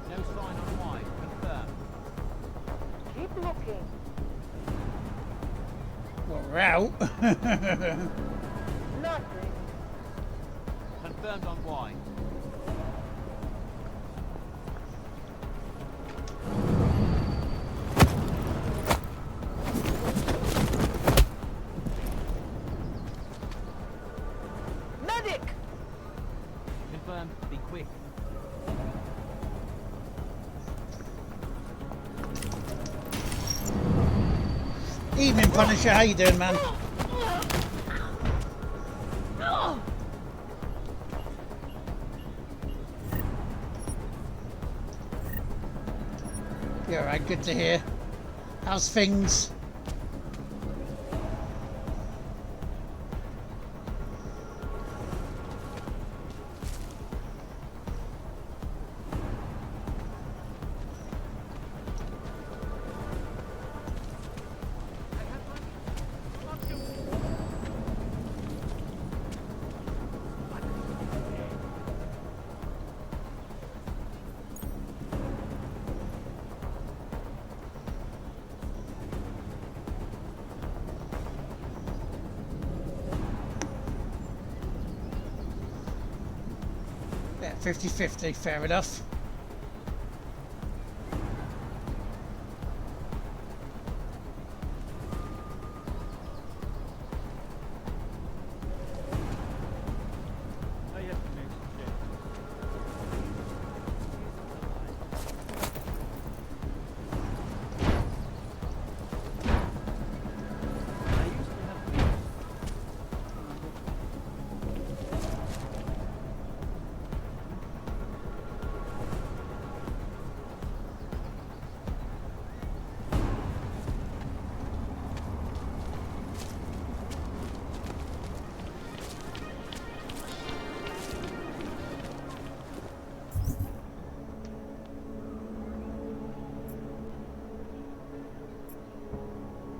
No sign on white. Confirm. Keep looking. Well, we're out. Nothing. Confirmed on white. Medic! Confirmed. Be quick. Evening, Punisher. How you doing, man? You're alright. Good to hear. How's things? Yeah, 50-50. Fair enough. I have to make some changes.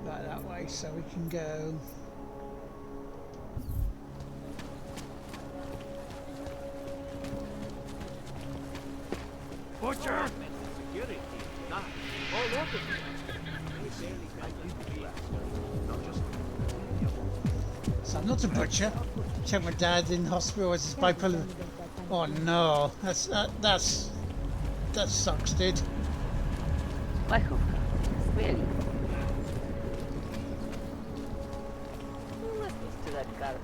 Right that way, so we can go. Butcher! Security. Nah, all over me. They barely got the beat. Not just. So I'm not a butcher. Check my dad in hospital as his bipolar. Oh no, that sucks, dude. Really? Listen to that garbage.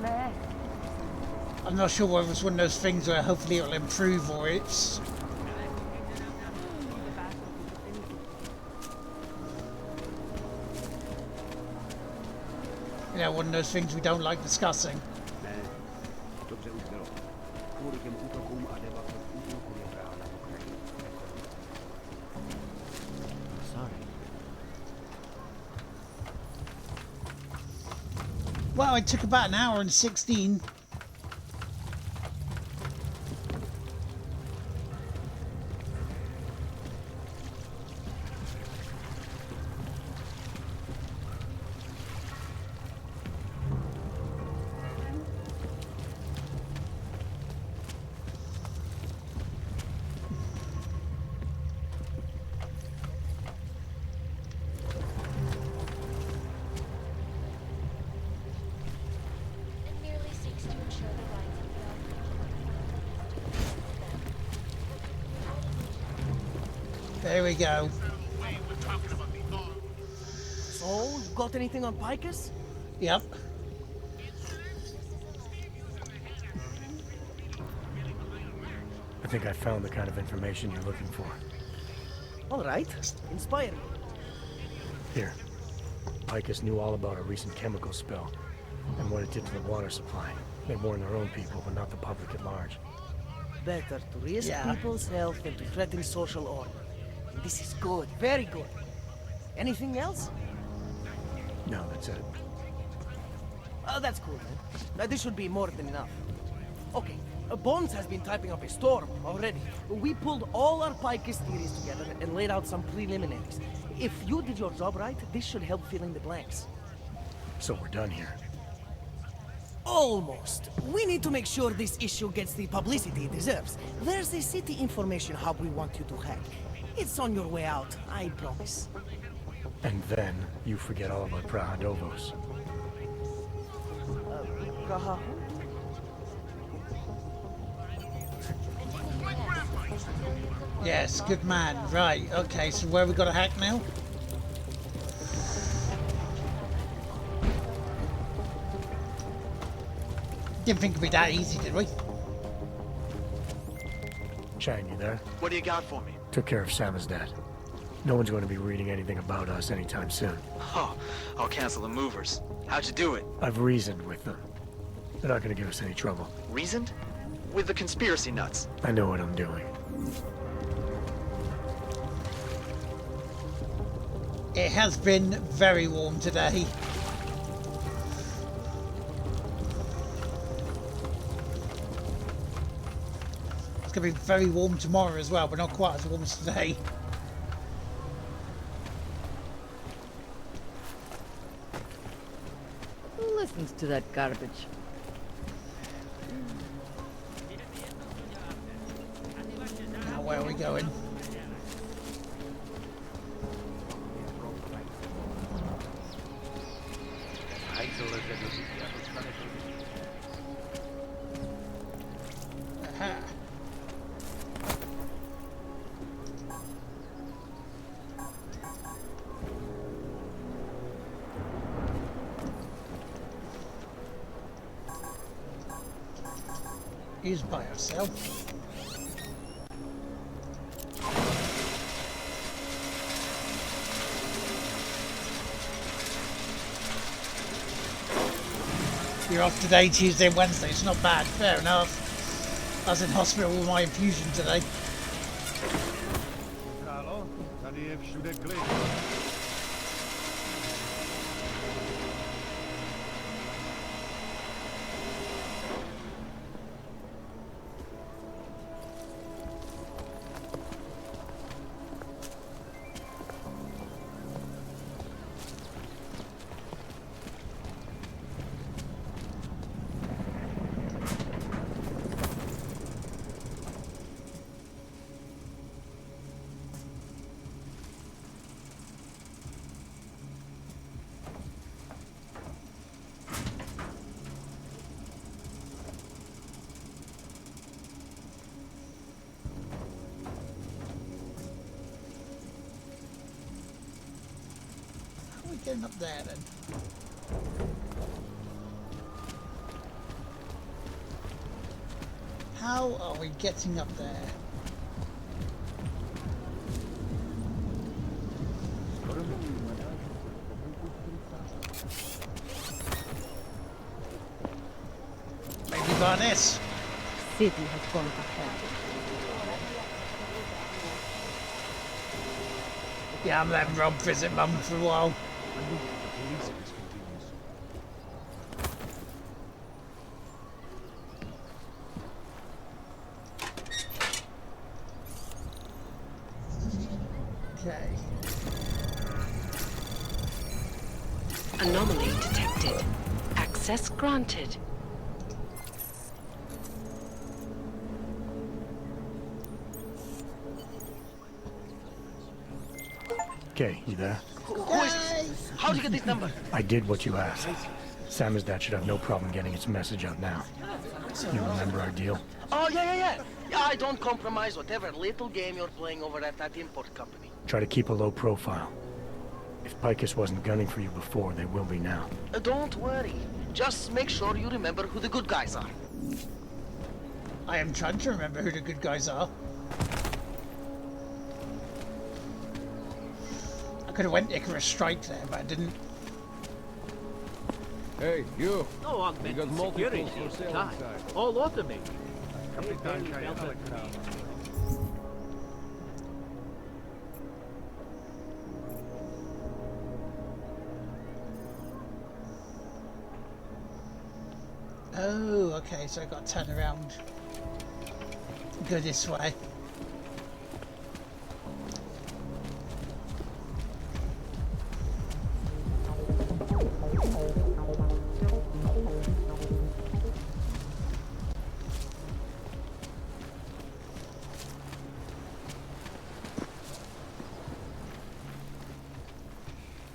Nah. I'm not sure whether it's one of those things where hopefully it'll improve or it's. You know, one of those things we don't like discussing. Sorry. Well, it took about an hour and 16. There we go. So, got anything on pikers? Yep. I think I found the kind of information you're looking for. All right, inspire me. Here. Picus knew all about a recent chemical spill and what it did to the water supply. They warned their own people, but not the public at large. Better to risk people's health than to threaten social order. This is good, very good. Anything else? No, that's it. Oh, that's cool, man. Now, this should be more than enough. Okay, Bones has been typing up a storm already. We pulled all our Picus theories together and laid out some preliminaries. If you did your job right, this should help fill in the blanks. So we're done here. Almost. We need to make sure this issue gets the publicity it deserves. There's a city information hub we want you to hack. It's on your way out, I promise. And then you forget all about Prahadovos. Praha? Yes, good man. Right, okay, so where we got to hack now? Didn't think it'd be that easy, did we? Chang, you there? What do you got for me? Took care of Samizdat. No one's going to be reading anything about us anytime soon. Oh, I'll cancel the movers. How'd you do it? I've reasoned with them. They're not going to give us any trouble. Reasoned? With the conspiracy nuts. I know what I'm doing. It has been very warm today. It's going to be very warm tomorrow as well, but not quite as warm as today. Who listens to that garbage? Now where are we going? Aha. He's by herself. You're off today, Tuesday, Wednesday. It's not bad. Fair enough. I was in hospital with my infusion today. How are we getting up there then? How are we getting up there? Maybe by this. City has gone to hell. Yeah, I'm letting Rob visit Mum for a while. Okay. Anomaly detected. Access granted. Okay, you there? Who is this? How'd you get this number? I did what you asked. Samizdat should have no problem getting its message out now. You remember our deal? Oh, yeah. I don't compromise whatever little game you're playing over at that import company. Try to keep a low profile. If Picus wasn't gunning for you before, they will be now. Don't worry. Just make sure you remember who the good guys are. I am trying to remember who the good guys are. I could have went Icarus Strike there, but I didn't. Hey, you! No augmented security. God, all automated. Capitan Kayataka. Oh, okay, so I got to turn around. Go this way.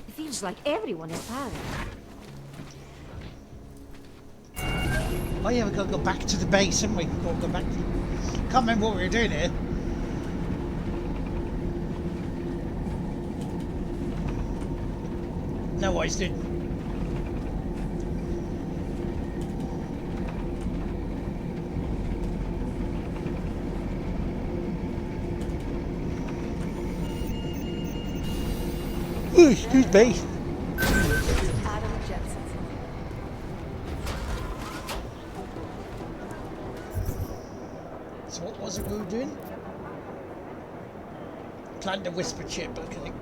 It feels like everyone is tired. Oh yeah, we've got to go back to the base, haven't we? We've got to go back to... Can't remember what we were doing here. No, I didn't. Ooh, excuse me. So what was it we were doing? Plant the whisper chip, okay.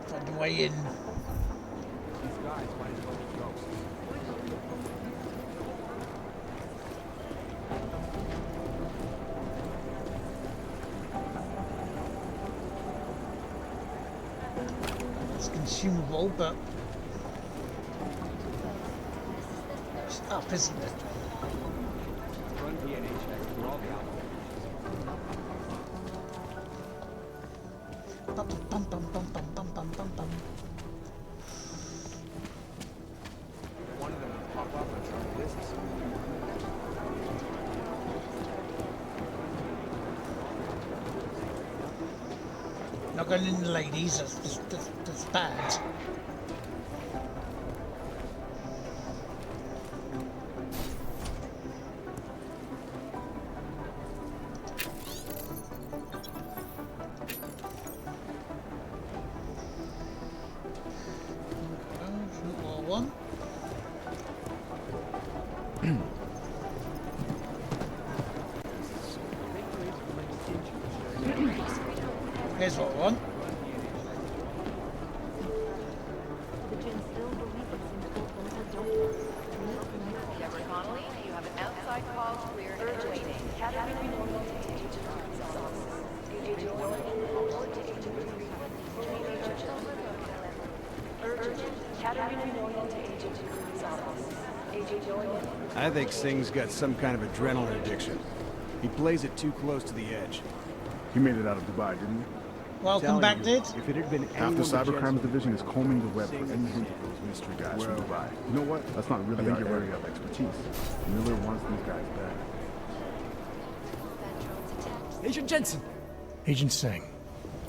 Find a way in. These guys might as well be ghosts. It's consumable, but it's up, isn't it? Run DNA checks through all the Bum, bum, bum, bum, bum, bum, bum, bum, bum. One of them will pop up on some lists. Not going in the ladies, that's bad. One. Here's what I want. Deborah Connolly, you have an outside call cleared and waiting. I think Singh's got some kind of adrenaline addiction. He plays it too close to the edge. He made it out of Dubai, didn't he? Welcome back, dude. If it had been half the cybercrimes division is combing the web for any hint of those mystery guys from Dubai. You know what? That's not really our area of expertise. Miller wants these guys back. Agent Jensen! Agent Singh.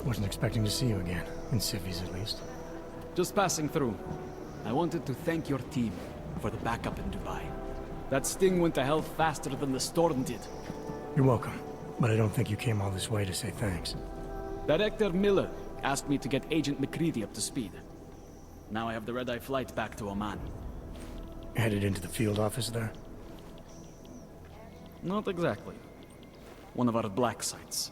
Wasn't expecting to see you again. In civvies, at least. Just passing through. I wanted to thank your team for the backup in Dubai. That sting went to hell faster than the storm did. You're welcome. But I don't think you came all this way to say thanks. Director Miller asked me to get Agent McCready up to speed. Now I have the red-eye flight back to Oman. Headed into the field office there? Not exactly. One of our black sites.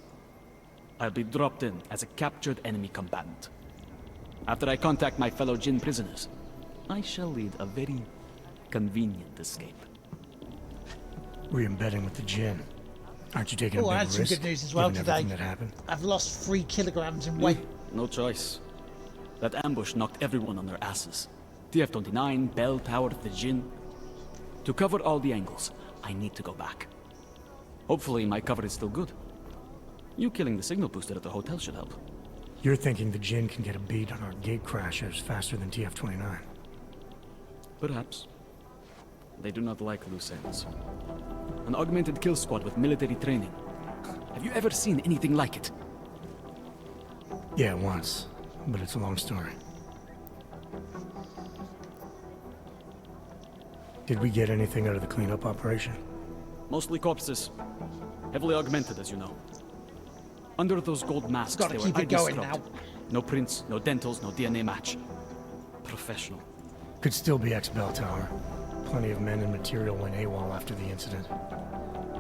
I'll be dropped in as a captured enemy combatant. After I contact my fellow Jinn prisoners, I shall lead a very convenient escape. Re-embedding with the Jinn. Aren't you taking a Oh, I big had some risk, good news as well given today. everything that happened? I've lost 3 kilograms in weight. No choice. That ambush knocked everyone on their asses. TF-29, Bell Tower, the Jinn. To cover all the angles, I need to go back. Hopefully my cover is still good. You killing the signal booster at the hotel should help. You're thinking the Jinn can get a beat on our gate crashers faster than TF-29? Perhaps. They do not like loose ends. An augmented kill squad with military training. Have you ever seen anything like it? Yeah, once. But it's a long story. Did we get anything out of the cleanup operation? Mostly corpses. Heavily augmented, as you know. Under those gold masks, Gotta they were keep it ID going scrubbed. now. No prints, no dentals, no DNA match. Professional. Could still be ex-Bell Tower. Plenty of men and material went AWOL after the incident.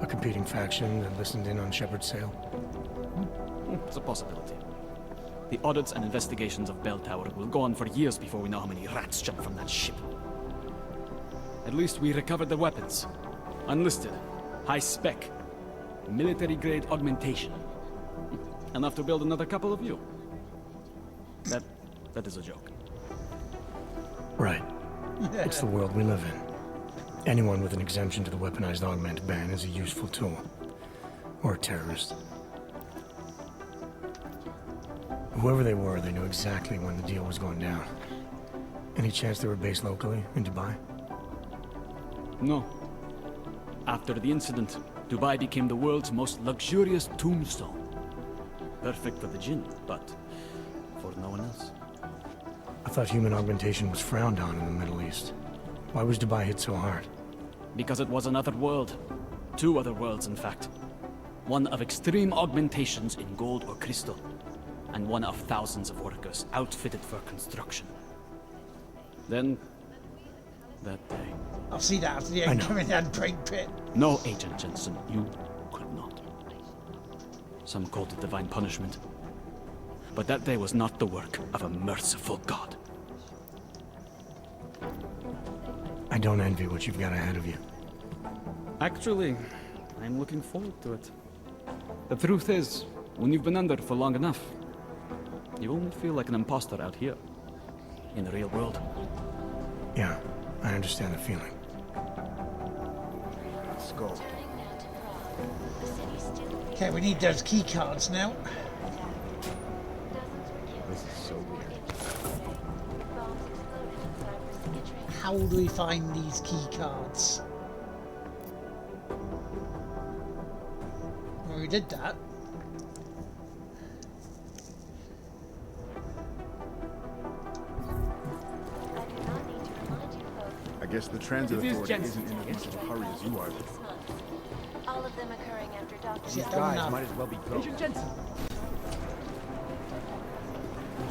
A competing faction that listened in on Shepard's sale. It's a possibility. The audits and investigations of Bell Tower will go on for years before we know how many rats jumped from that ship. At least we recovered their weapons. Unlisted. High spec. Military-grade augmentation. Enough to build another couple of you. That is a joke. Right. It's the world we live in. Anyone with an exemption to the weaponized augment ban is a useful tool. Or a terrorist. Whoever they were, they knew exactly when the deal was going down. Any chance they were based locally, in Dubai? No. After the incident, Dubai became the world's most luxurious tombstone. Perfect for the Jinn, but for no one else. I thought human augmentation was frowned on in the Middle East. Why was Dubai hit so hard? Because it was another world. Two other worlds, in fact. One of extreme augmentations in gold or crystal, and one of thousands of workers outfitted for construction. Then, that day... I'll see that after the end coming down Break Pit. No, Agent Jensen, you could not. Some called it divine punishment. But that day was not the work of a merciful God. I don't envy what you've got ahead of you. Actually, I'm looking forward to it. The truth is, when you've been under for long enough, you won't feel like an imposter out here, in the real world. Yeah, I understand the feeling. Let's go. Okay, we need those key cards now. This is so weird. How do we find these key cards? Well, we did that. I guess the transit authority isn't in as much of a hurry as you are. All of them occurring after Dr. These guys might as well be broke. Agent Jensen!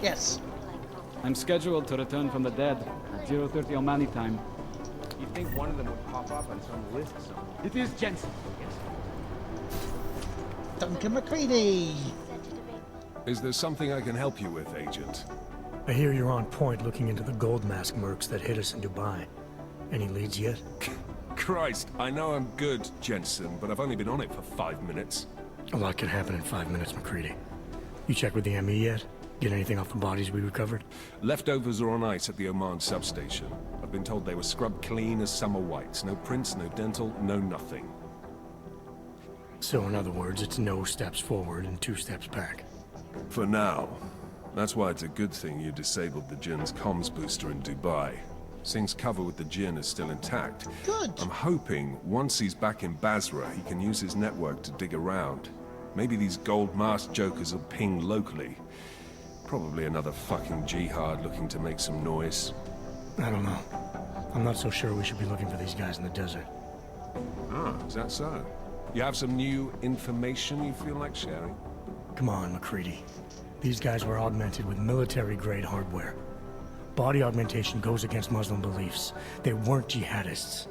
Yes. I'm scheduled to return from the dead at 0:30 Omani time. You'd think one of them would pop up on some list somewhere. It is Jensen, yes. Duncan McCready! Is there something I can help you with, Agent? I hear you're on point looking into the gold mask mercs that hit us in Dubai. Any leads yet? Christ, I know I'm good, Jensen, but I've only been on it for 5 minutes. A lot can happen in 5 minutes, McCready. You checked with the ME yet? Get anything off the bodies we recovered? Leftovers are on ice at the Oman substation. I've been told they were scrubbed clean as summer whites. No prints, no dental, no nothing. So in other words, it's no steps forward and 2 steps back. For now. That's why it's a good thing you disabled the Jinn's comms booster in Dubai. Singh's cover with the Jinn is still intact. Good. I'm hoping once he's back in Basra, he can use his network to dig around. Maybe these gold mask jokers will ping locally. Probably another fucking jihad looking to make some noise. I don't know. I'm not so sure we should be looking for these guys in the desert. Ah, is that so? You have some new information you feel like sharing? Come on, McCready. These guys were augmented with military-grade hardware. Body augmentation goes against Muslim beliefs. They weren't jihadists.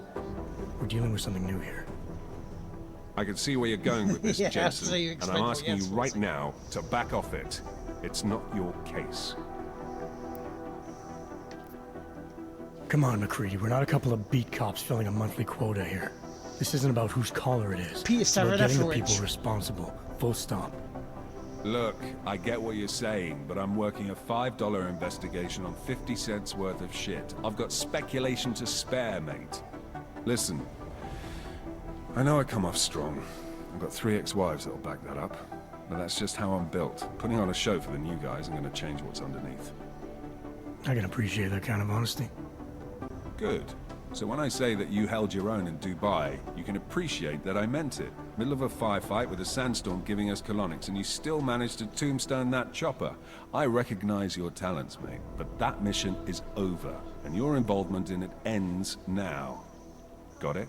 We're dealing with something new here. I can see where you're going with this, Yeah, Jensen, so you and expect I'm what asking you Jensen right said. now to back off it. It's not your case. Come on, McCready. We're not a couple of beat cops filling a monthly quota here. This isn't about whose collar it is. We're getting the people responsible. Full stop. Look, I get what you're saying, but I'm working a $5 investigation on 50 cents worth of shit. I've got speculation to spare, mate. Listen, I know I come off strong. I've got 3 ex-wives that'll back that up. But that's just how I'm built. Putting on a show for the new guys, I'm gonna change what's underneath. I can appreciate that kind of honesty. Good. So when I say that you held your own in Dubai, you can appreciate that I meant it. Middle of a firefight with a sandstorm giving us colonics, and you still managed to tombstone that chopper. I recognize your talents, mate, but that mission is over, and your involvement in it ends now. Got it?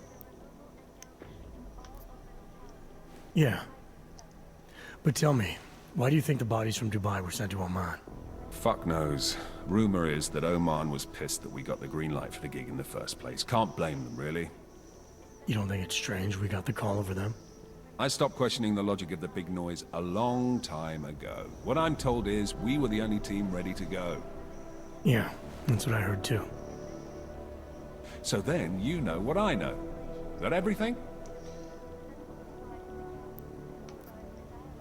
Yeah. But tell me, why do you think the bodies from Dubai were sent to Oman? Fuck knows. Rumor is that Oman was pissed that we got the green light for the gig in the first place. Can't blame them, really. You don't think it's strange we got the call over them? I stopped questioning the logic of the big noise a long time ago. What I'm told is we were the only team ready to go. Yeah, that's what I heard too. So then you know what I know. Is that everything?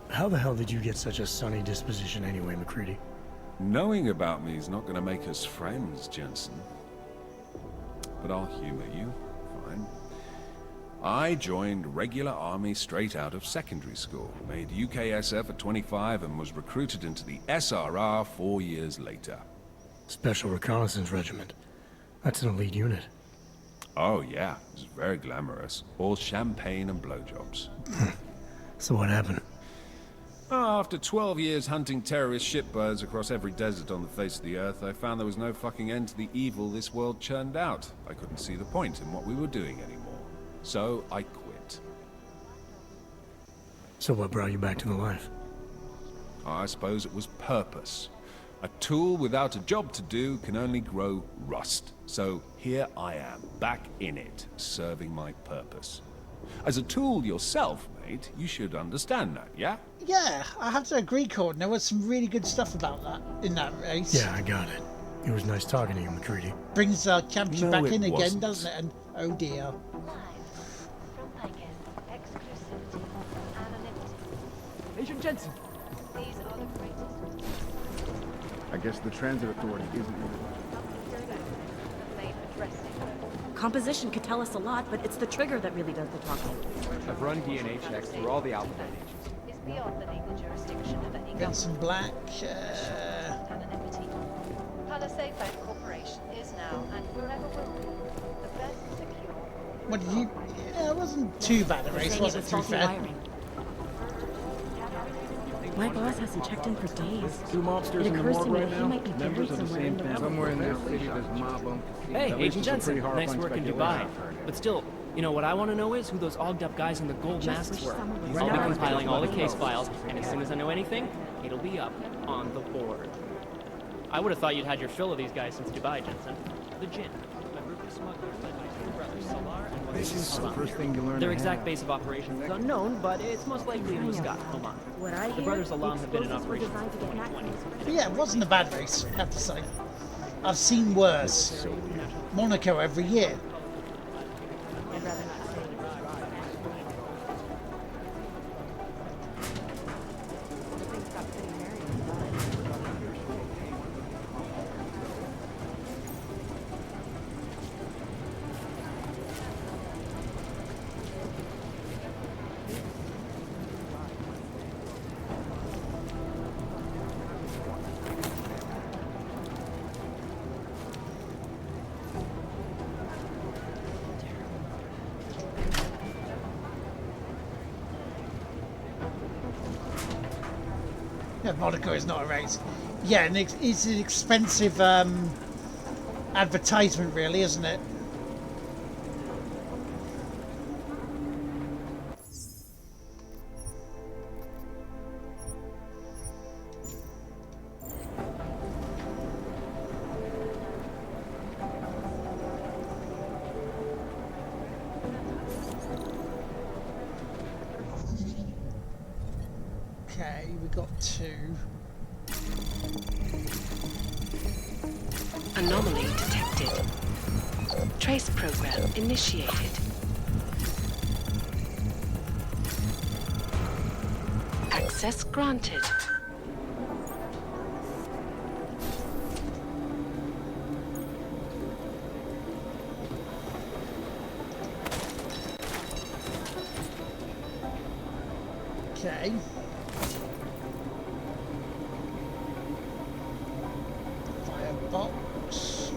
How the hell did you get such a sunny disposition anyway, McCready? Knowing about me is not going to make us friends, Jensen. But I'll humor you. Fine. I joined regular army straight out of secondary school, made UKSF at 25 and was recruited into the SRR 4 years later. Special Reconnaissance Regiment. That's an elite unit. Oh yeah, it was very glamorous. All champagne and blowjobs. So what happened? After 12 years hunting terrorist shitbirds across every desert on the face of the earth, I found there was no fucking end to the evil this world churned out. I couldn't see the point in what we were doing anymore. So I quit. So what brought you back to the life? I suppose it was purpose. A tool without a job to do can only grow rust. So here I am, back in it, serving my purpose. As a tool yourself, mate, you should understand that, yeah? Yeah, I have to agree, Gordon. There was some really good stuff about that in that race. Yeah, I got it. It was nice talking to you, McCready. Brings our championship No, back in it again, wasn't. doesn't it? And oh dear. Exclusivity, anonymity. Agent Jensen. These are the greatest I guess the transit authority isn't even... made addressing. Composition could tell us a lot, but it's the trigger that really does the talking. I've run DNA checks through all the alphabet agencies. Is beyond the legal jurisdiction of any Vincent Black. anonymity. Palisade Bank Corporation is now and forever will be the best secure. What did you... Yeah, it wasn't too bad a race, was it, to be fair? My boss hasn't checked in for days. Two mobsters It in the occurs to morgue me right that he now. might be buried Members of the somewhere same in the family. Somewhere in this city, there's mob 'em. Hey, That leads Agent to some Jensen, pretty nice horrifying work in speculation. Dubai. But still, you know what I want to know is who those ogged up guys in the gold Just masks wish were. someone would I'll be know. compiling all the case files, and as soon as I know anything, it'll be up on the board. I would have thought you'd had your fill of these guys since Dubai, Jensen. The gin. A group of smugglers led by two brothers, Salar and This is the Hassan. first thing you learn Their to exact have. base of operations is unknown, but it's most likely in Muscat, Oman. What I The hear, brothers Alam have been in explosives were operation designed since to get 2020. But yeah, it wasn't a bad race, I have to say. I've seen worse. Monaco every year. I'd rather not say. Yeah, Monaco is not a race. Yeah, and it's an expensive advertisement, really, isn't it? Okay, we got two. Anomaly detected. Trace program initiated. Access granted. Okay. Firebox.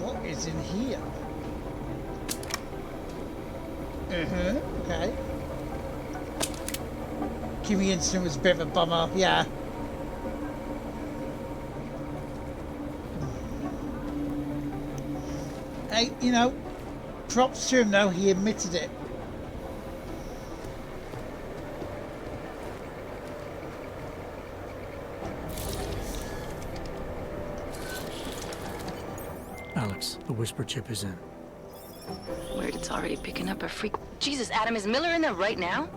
What is in here. Okay. Kimmy Instant was a bit of a bummer, yeah. Hey, you know, props to him though, he admitted it. Alex, the whisper chip is in. Weird, it's already picking up a freak. Jesus, Adam, is Miller in there right now?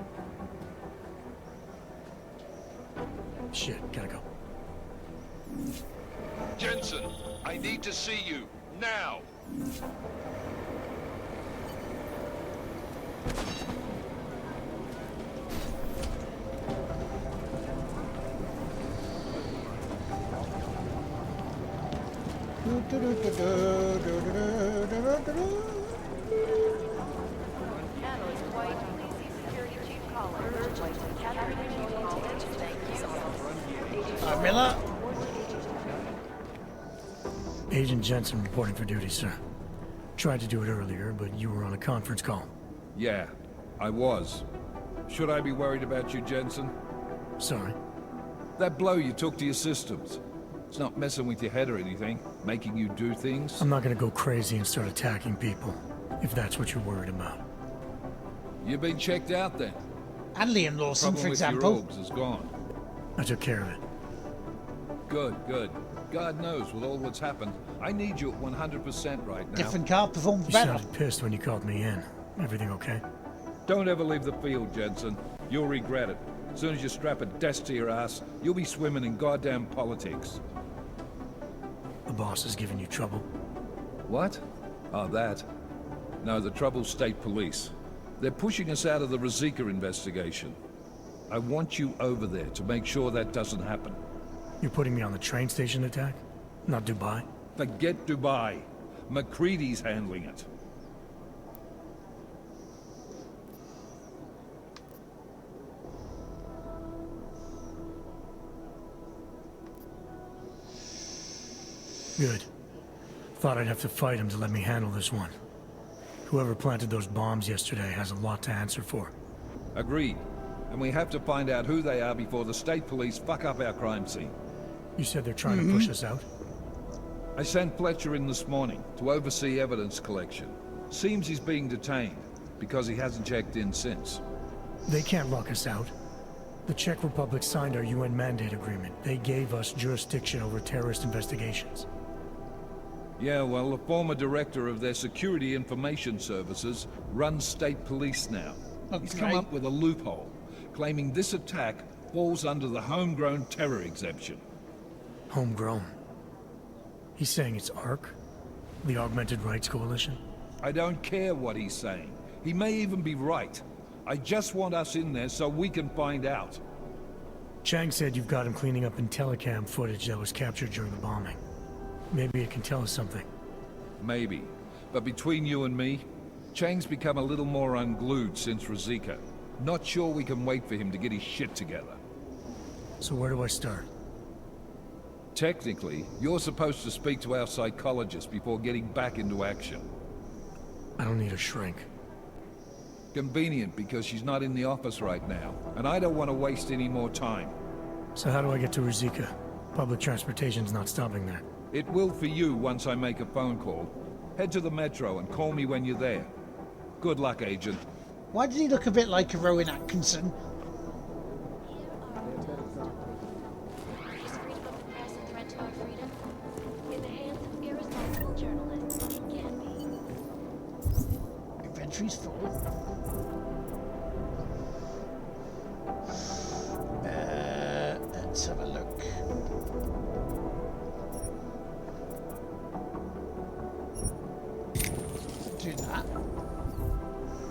Shit, gotta go. Jensen, I need to see you, now! Miller? Agent Jensen reporting for duty, sir. Tried to do it earlier, but you were on a conference call. Yeah, I was. Should I be worried about you, Jensen? Sorry. That blow you took to your systems. It's not messing with your head or anything, making you do things. I'm not gonna go crazy and start attacking people, if that's what you're worried about. You've been checked out then? And Liam Lawson, for example. Problem with your orbs is gone. I took care of it. Good, good. God knows, with all what's happened, I need you at 100% right now. Different car performs You better. sounded pissed when you called me in. Everything okay? Don't ever leave the field, Jensen. You'll regret it. As soon as you strap a desk to your ass, you'll be swimming in goddamn politics. The boss is giving you trouble. What? Oh, that. No, the trouble's state police. They're pushing us out of the Rosika investigation. I want you over there to make sure that doesn't happen. You're putting me on the train station attack? Not Dubai? Forget Dubai. McCready's handling it. Good. Thought I'd have to fight him to let me handle this one. Whoever planted those bombs yesterday has a lot to answer for. Agreed. And we have to find out who they are before the state police fuck up our crime scene. You said they're trying to push us out? I sent Fletcher in this morning to oversee evidence collection. Seems he's being detained, because he hasn't checked in since. They can't lock us out. The Czech Republic signed our UN mandate agreement. They gave us jurisdiction over terrorist investigations. Yeah, well, the former director of their security information services runs state police now. He's come up with a loophole, claiming this attack falls under the homegrown terror exemption. Homegrown? He's saying it's ARC? The Augmented Rights Coalition? I don't care what he's saying. He may even be right. I just want us in there so we can find out. Chang said you've got him cleaning up Intellicam footage that was captured during the bombing. Maybe it can tell us something. Maybe. But between you and me, Chang's become a little more unglued since Rosika. Not sure we can wait for him to get his shit together. So where do I start? Technically, you're supposed to speak to our psychologist before getting back into action. I don't need a shrink. Convenient, because she's not in the office right now, and I don't want to waste any more time. So how do I get to Rosika? Public transportation's not stopping there. It will for you once I make a phone call. Head to the metro and call me when you're there. Good luck, Agent. Why did he look a bit like a Rowan Atkinson? Inventory's full. Let's have a look. Do that.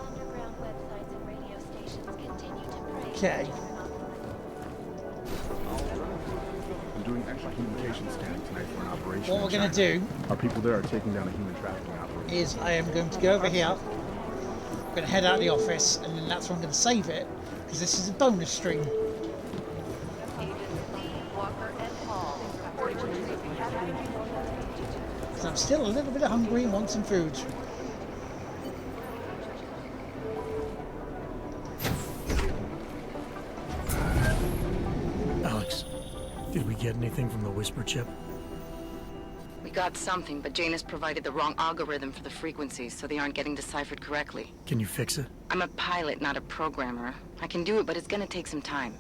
Underground websites and radio stations continue to prey. Okay. I'm doing extra communication scanning tonight for an operation. What we're going to do Our people there are taking down a human trafficking operation. is I am going to go over here. I'm going to head out of the office, and then that's when I'm going to save it, because this is a bonus stream. Because I'm still a little bit hungry and want some food. Alex, did we get anything from the Whisper chip? We got something, but Jane has provided the wrong algorithm for the frequencies, so they aren't getting deciphered correctly. Can you fix it? I'm a pilot, not a programmer. I can do it, but it's gonna take some time.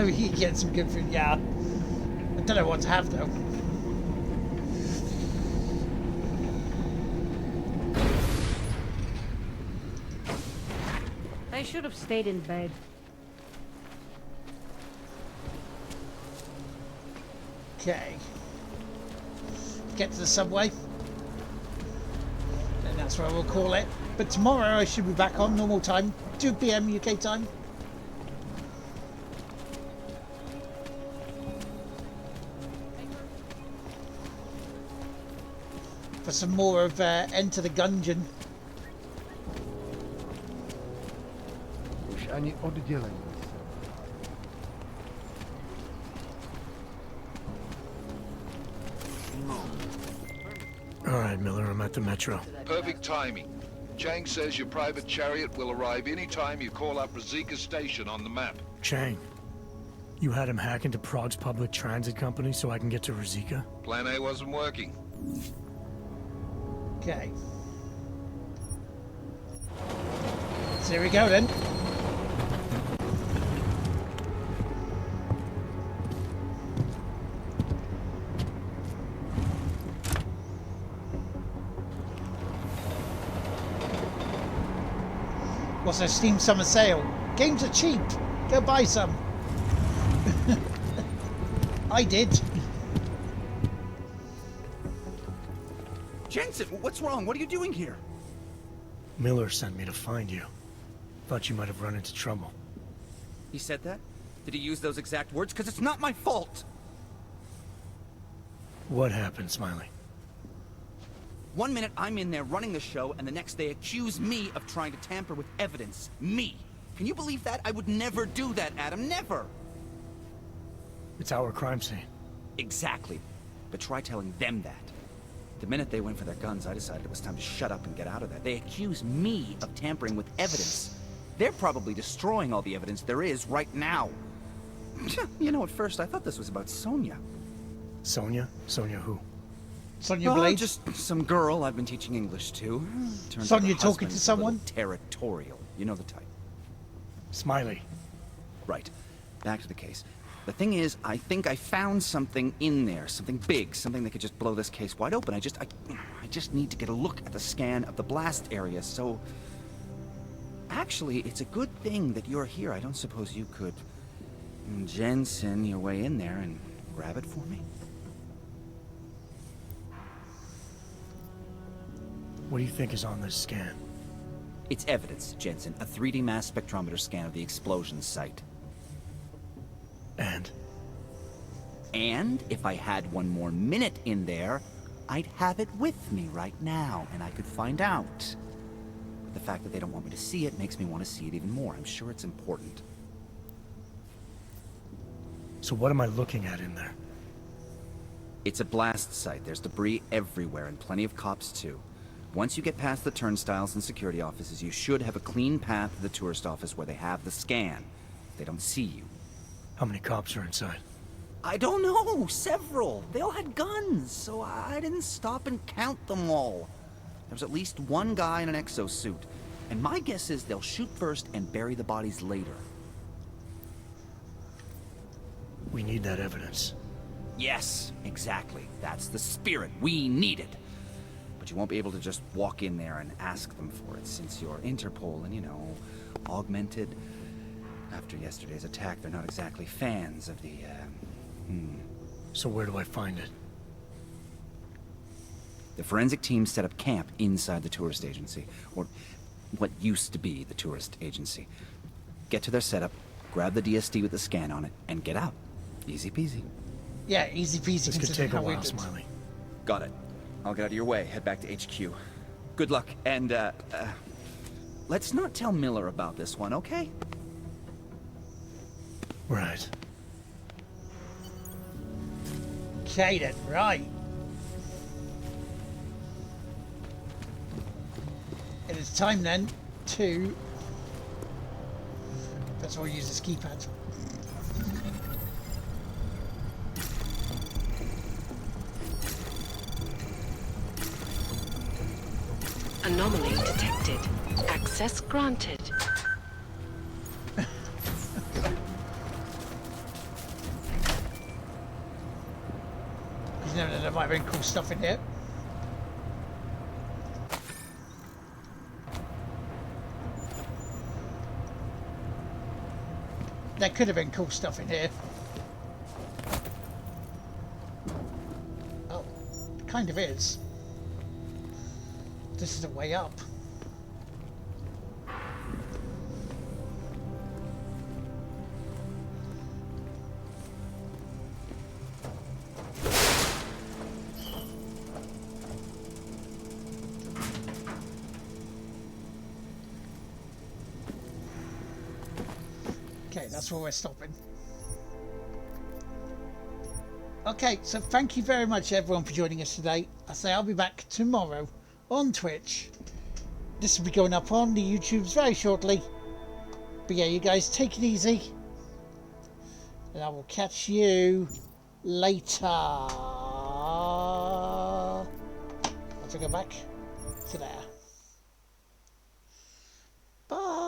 He gets some good food, yeah. I don't know what to have though. I should have stayed in bed. Okay. Get to the subway. And that's where we'll call it. But tomorrow I should be back on normal time, 2 PM UK time. For some more of Enter the Gungeon. Už ani oddělení. All right, Miller, I'm at the metro. Perfect timing. Chang says your private chariot will arrive any time you call up Rizika Station on the map. Chang, you had him hack into Prague's public transit company so I can get to Rizika? Plan A wasn't working. Okay. So here we go then. What's a Steam Summer Sale? Games are cheap. Go buy some. I did. Jensen, what's wrong? What are you doing here? Miller sent me to find you. Thought you might have run into trouble. He said that? Did he use those exact words? Because it's not my fault! What happened, Smiley? 1 minute I'm in there running the show, and the next they accuse me of trying to tamper with evidence. Me! Can you believe that? I would never do that, Adam. Never! It's our crime scene. Exactly. But try telling them that. The minute they went for their guns, I decided it was time to shut up and get out of there. They accuse me of tampering with evidence. They're probably destroying all the evidence there is right now. You know, at first I thought this was about Sonia. Sonia? Sonia who? Sonia Blade? Just some girl I've been teaching English to. Turns Sonia out her talking to husband's a someone? little territorial. You know the type. Smiley. Right. Back to the case. The thing is, I think I found something in there. Something big. Something that could just blow this case wide open. I just need to get a look at the scan of the blast area, so... Actually, it's a good thing that you're here. I don't suppose you could... Jensen your way in there and grab it for me? What do you think is on this scan? It's evidence, Jensen. A 3D mass spectrometer scan of the explosion site. And? And if I had 1 more minute in there, I'd have it with me right now, and I could find out. But the fact that they don't want me to see it makes me want to see it even more. I'm sure it's important. So what am I looking at in there? It's a blast site. There's debris everywhere, and plenty of cops too. Once you get past the turnstiles and security offices, you should have a clean path to the tourist office where they have the scan. They don't see you. How many cops are inside? I don't know. Several. They all had guns, so I didn't stop and count them all. There was at least 1 guy in an exosuit. And my guess is they'll shoot first and bury the bodies later. We need that evidence. Yes, exactly. That's the spirit. We need it. But you won't be able to just walk in there and ask them for it, since you're Interpol and, you know, augmented. After yesterday's attack, they're not exactly fans of the, So where do I find it? The forensic team set up camp inside the tourist agency, or what used to be the tourist agency. Get to their setup, grab the DSD with the scan on it, and get out. Easy peasy. Yeah, easy peasy. This could considering take a how we while, did. Smiley. Got it. I'll get out of your way, head back to HQ. Good luck, and, let's not tell Miller about this one, okay? Right. Okay then, right. It is time then to... First of all, use this keypad. Anomaly detected. Access granted. You know, there might have been cool stuff in here. There could have been cool stuff in here. Oh, it kind of is. This is a way up. Okay, that's where we're stopping. Okay, so thank you very much everyone for joining us today. I say I'll be back tomorrow on Twitch. This will be going up on the YouTubes very shortly. But yeah, you guys take it easy. And I will catch you later. I'll go back to there. Bye.